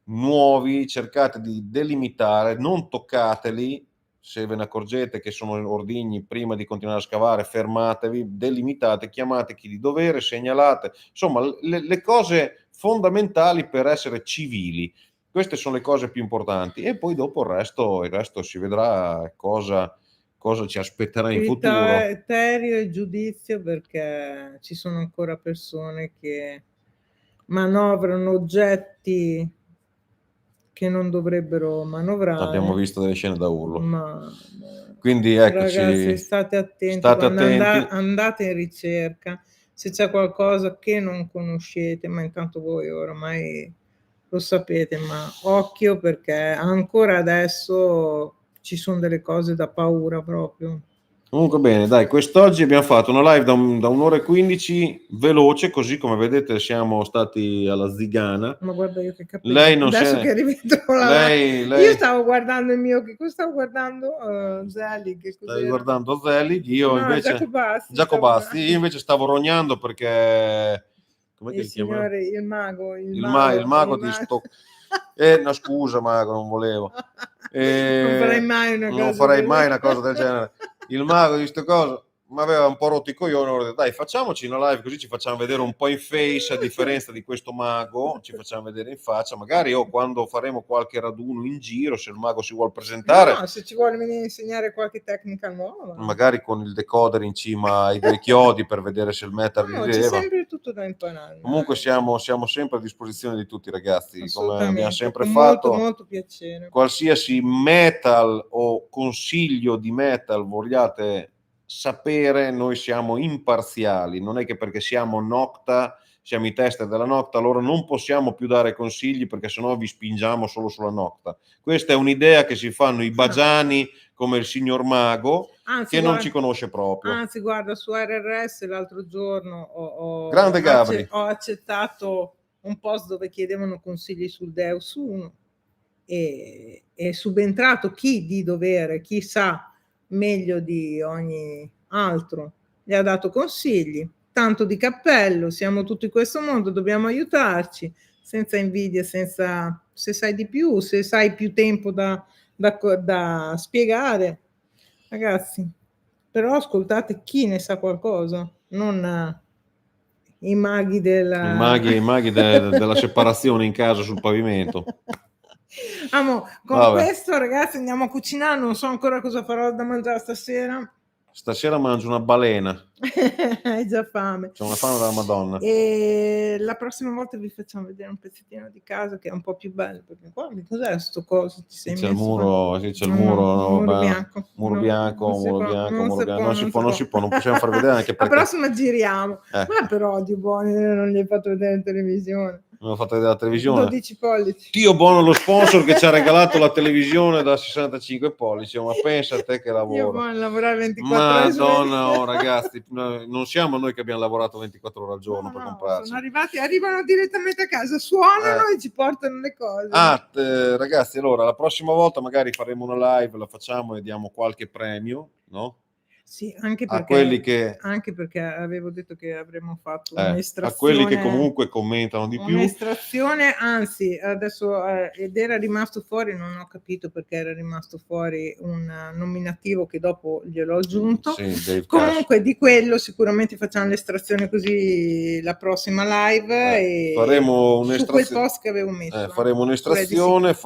nuovi, cercate di delimitare, non toccateli. Se ve ne accorgete che sono ordigni, prima di continuare a scavare, fermatevi, delimitate, chiamate chi di dovere, segnalate, insomma, le cose fondamentali per essere civili. Queste sono le cose più importanti, e poi dopo il resto si vedrà cosa ci aspetterà in futuro. Criterio e giudizio, perché ci sono ancora persone che manovrano oggetti che non dovrebbero manovrare. Abbiamo visto delle scene da urlo. Quindi eccoci. Ragazzi, state attenti. Andate in ricerca. Se c'è qualcosa che non conoscete, ma intanto voi oramai lo sapete, ma occhio, perché ancora adesso ci sono delle cose da paura proprio. Comunque bene, dai, quest'oggi abbiamo fatto una live da 1 ora e 15, veloce, così come vedete siamo stati alla zigana. Ma guarda io che capelli. Lei non adesso che rivedo lei... Io stavo guardando il mio, che cosa stavo guardando? Zelig. Stavi guardando Zelig, io invece... Giacobazzi, io invece stavo rognando perché... Com'è che il signore, il mago. Il mago di sto... no, scusa mago, non volevo. Non farei mai una cosa del genere. Il mago di queste cose mi aveva un po' rotto i coglioni. Ho detto, dai, facciamoci una live così ci facciamo vedere un po' in face, a differenza di questo mago, ci facciamo vedere in faccia. Magari quando faremo qualche raduno in giro, se il mago si vuole presentare, no, se ci vuole venire a insegnare qualche tecnica nuova, magari con il decoder in cima ai dei chiodi per vedere se il meta rileva. C'è sempre tutto da imparare. Comunque siamo sempre a disposizione di tutti, ragazzi, come abbiamo sempre fatto. Molto piacere. Qualsiasi metal o consiglio di metal vogliate sapere, noi siamo imparziali. Non è che perché siamo Nocta, siamo i tester della Nocta, allora non possiamo più dare consigli, perché sennò vi spingiamo solo sulla Nocta. Questa è un'idea che si fanno i bagiani come il signor Mago, che non ci conosce proprio. Anzi, guarda, su RRS l'altro giorno ho accettato un post dove chiedevano consigli sul Deus 1 e è subentrato chi di dovere, chi sa meglio di ogni altro, gli ha dato consigli. Tanto di cappello, siamo tutti in questo mondo, dobbiamo aiutarci, senza invidia, senza, se sai di più, se sai più tempo da spiegare, ragazzi. Però ascoltate chi ne sa qualcosa, non i maghi della della separazione in casa sul pavimento. Questo, ragazzi, andiamo a cucinare. Non so ancora cosa farò da mangiare stasera. Stasera mangio una balena. Hai già fame. C'ho una fame della Madonna. E la prossima volta vi facciamo vedere un pezzettino di casa che è un po' più bello, perché qua cos'è sto coso? C'è il muro bianco. Muro bianco. Non si può, non possiamo far vedere anche perché. La prossima giriamo. Ma però Dio buono, non gli hai fatto vedere in televisione. Non ho fatto vedere la televisione. 12 pollici. Dio buono lo sponsor che ci ha regalato la televisione da 65 pollici, ma pensa a te che lavoro. Io buono lavorare 24 ore. Madonna, ragazzi, non siamo noi che abbiamo lavorato 24 ore al giorno per comprarci. Arrivano direttamente a casa, suonano e ci portano le cose. Ragazzi, allora la prossima volta magari faremo una live, la facciamo e diamo qualche premio, no? Sì, anche perché avevo detto che avremmo fatto un'estrazione. A quelli che comunque commentano di più. Un'estrazione, anzi, adesso ed era rimasto fuori, non ho capito perché era rimasto fuori un nominativo che dopo gliel'ho aggiunto. Sì, comunque di quello sicuramente facciamo l'estrazione così la prossima live e faremo su quel post che avevo messo. Faremo un'estrazione,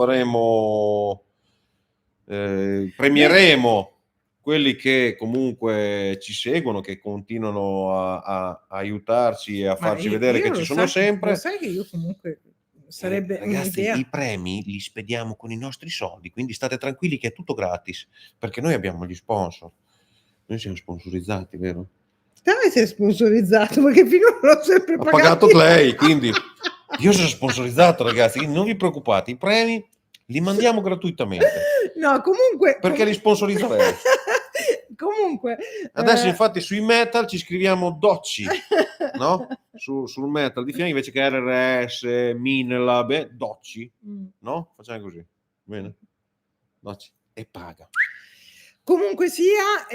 premieremo quelli che comunque ci seguono, che continuano a aiutarci e a farci vedere che ci sono sempre. Sai che io comunque sarebbe ragazzi, un'idea. I premi li spediamo con i nostri soldi, quindi state tranquilli che è tutto gratis, perché noi abbiamo gli sponsor. Noi siamo sponsorizzati, vero? Dove sei sponsorizzato? Perché finora l'ho sempre pagato lei, quindi io sono sponsorizzato, ragazzi, non vi preoccupate, i premi Li mandiamo gratuitamente. No, comunque... Perché li sponsorizza lei. Comunque... Adesso infatti sui metal ci scriviamo Docci, no? Sul metal di fianco invece che RRS, Minelab, Docci, no? Facciamo così, bene? Docci. E paga. Comunque sia,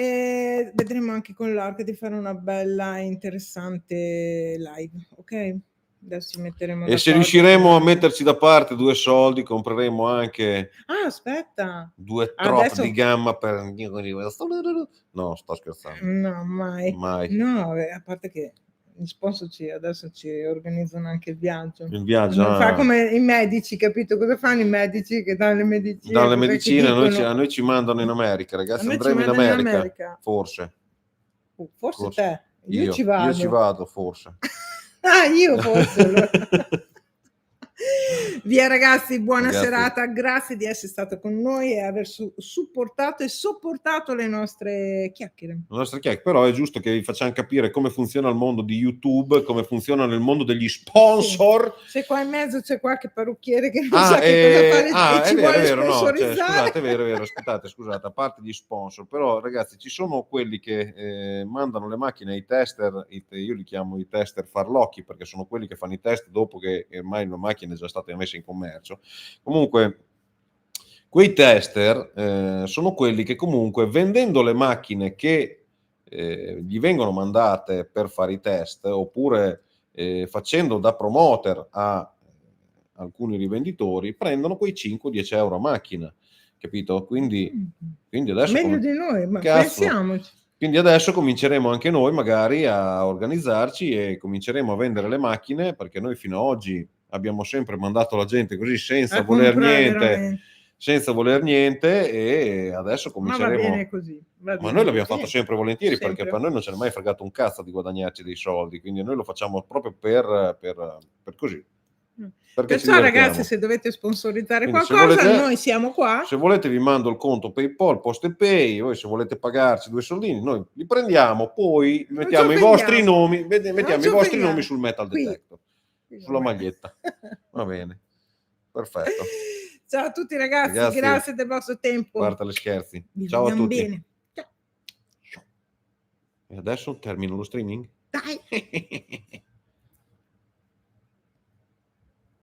vedremo anche con l'Arca di fare una bella interessante live, ok? Adesso metteremo E se riusciremo a metterci da parte 2 soldi, compreremo anche aspetta, 2 adesso... trop di gamma per... No, sto scherzando. No, mai. No, a parte che gli sponsor adesso ci organizzano anche il viaggio. Il viaggio, non fa come i medici, capito? Cosa fanno i medici che danno le medicine? Dalle medicine a noi ci mandano in America, ragazzi. Andremo in America. Forse te. Io ci vado. Io ci vado, forse. Io forse. Allora. Via ragazzi, buona serata, grazie di essere stato con noi e aver supportato e sopportato le nostre chiacchiere. Però è giusto che vi facciamo capire come funziona il mondo di YouTube, come funziona nel mondo degli sponsor. Sì. Se qua in mezzo c'è qualche parrucchiere che non sa che cosa fare e ci vuole sponsorizzare. È vero, scusate, a parte gli sponsor, però ragazzi ci sono quelli che mandano le macchine ai tester, io li chiamo i tester farlocchi perché sono quelli che fanno i test dopo che ormai la macchina è già stata messa in commercio. Comunque quei tester sono quelli che comunque vendendo le macchine che gli vengono mandate per fare i test oppure facendo da promoter a alcuni rivenditori prendono quei 5-10 euro a macchina, capito? Quindi adesso meglio di noi, ma pensiamoci. Quindi adesso cominceremo anche noi magari a organizzarci e cominceremo a vendere le macchine, perché noi fino ad oggi abbiamo sempre mandato la gente così senza voler niente e adesso cominceremo. Ma va bene così. Ma noi l'abbiamo fatto sempre volentieri perché per noi non ce n'è mai fregato un cazzo di guadagnarci dei soldi, quindi noi lo facciamo proprio per così. Perciò ragazzi, se dovete sponsorizzare qualcosa, noi siamo qua. Se volete vi mando il conto PayPal, PostePay, voi se volete pagarci 2 soldini, noi li prendiamo, poi mettiamo i vostri nomi, sul metal detector, sulla maglietta. Va bene, perfetto. Ciao a tutti ragazzi, grazie del vostro tempo. Guarda le scherzi. Ciao a tutti. Bene. Ciao. E adesso termino lo streaming. Dai.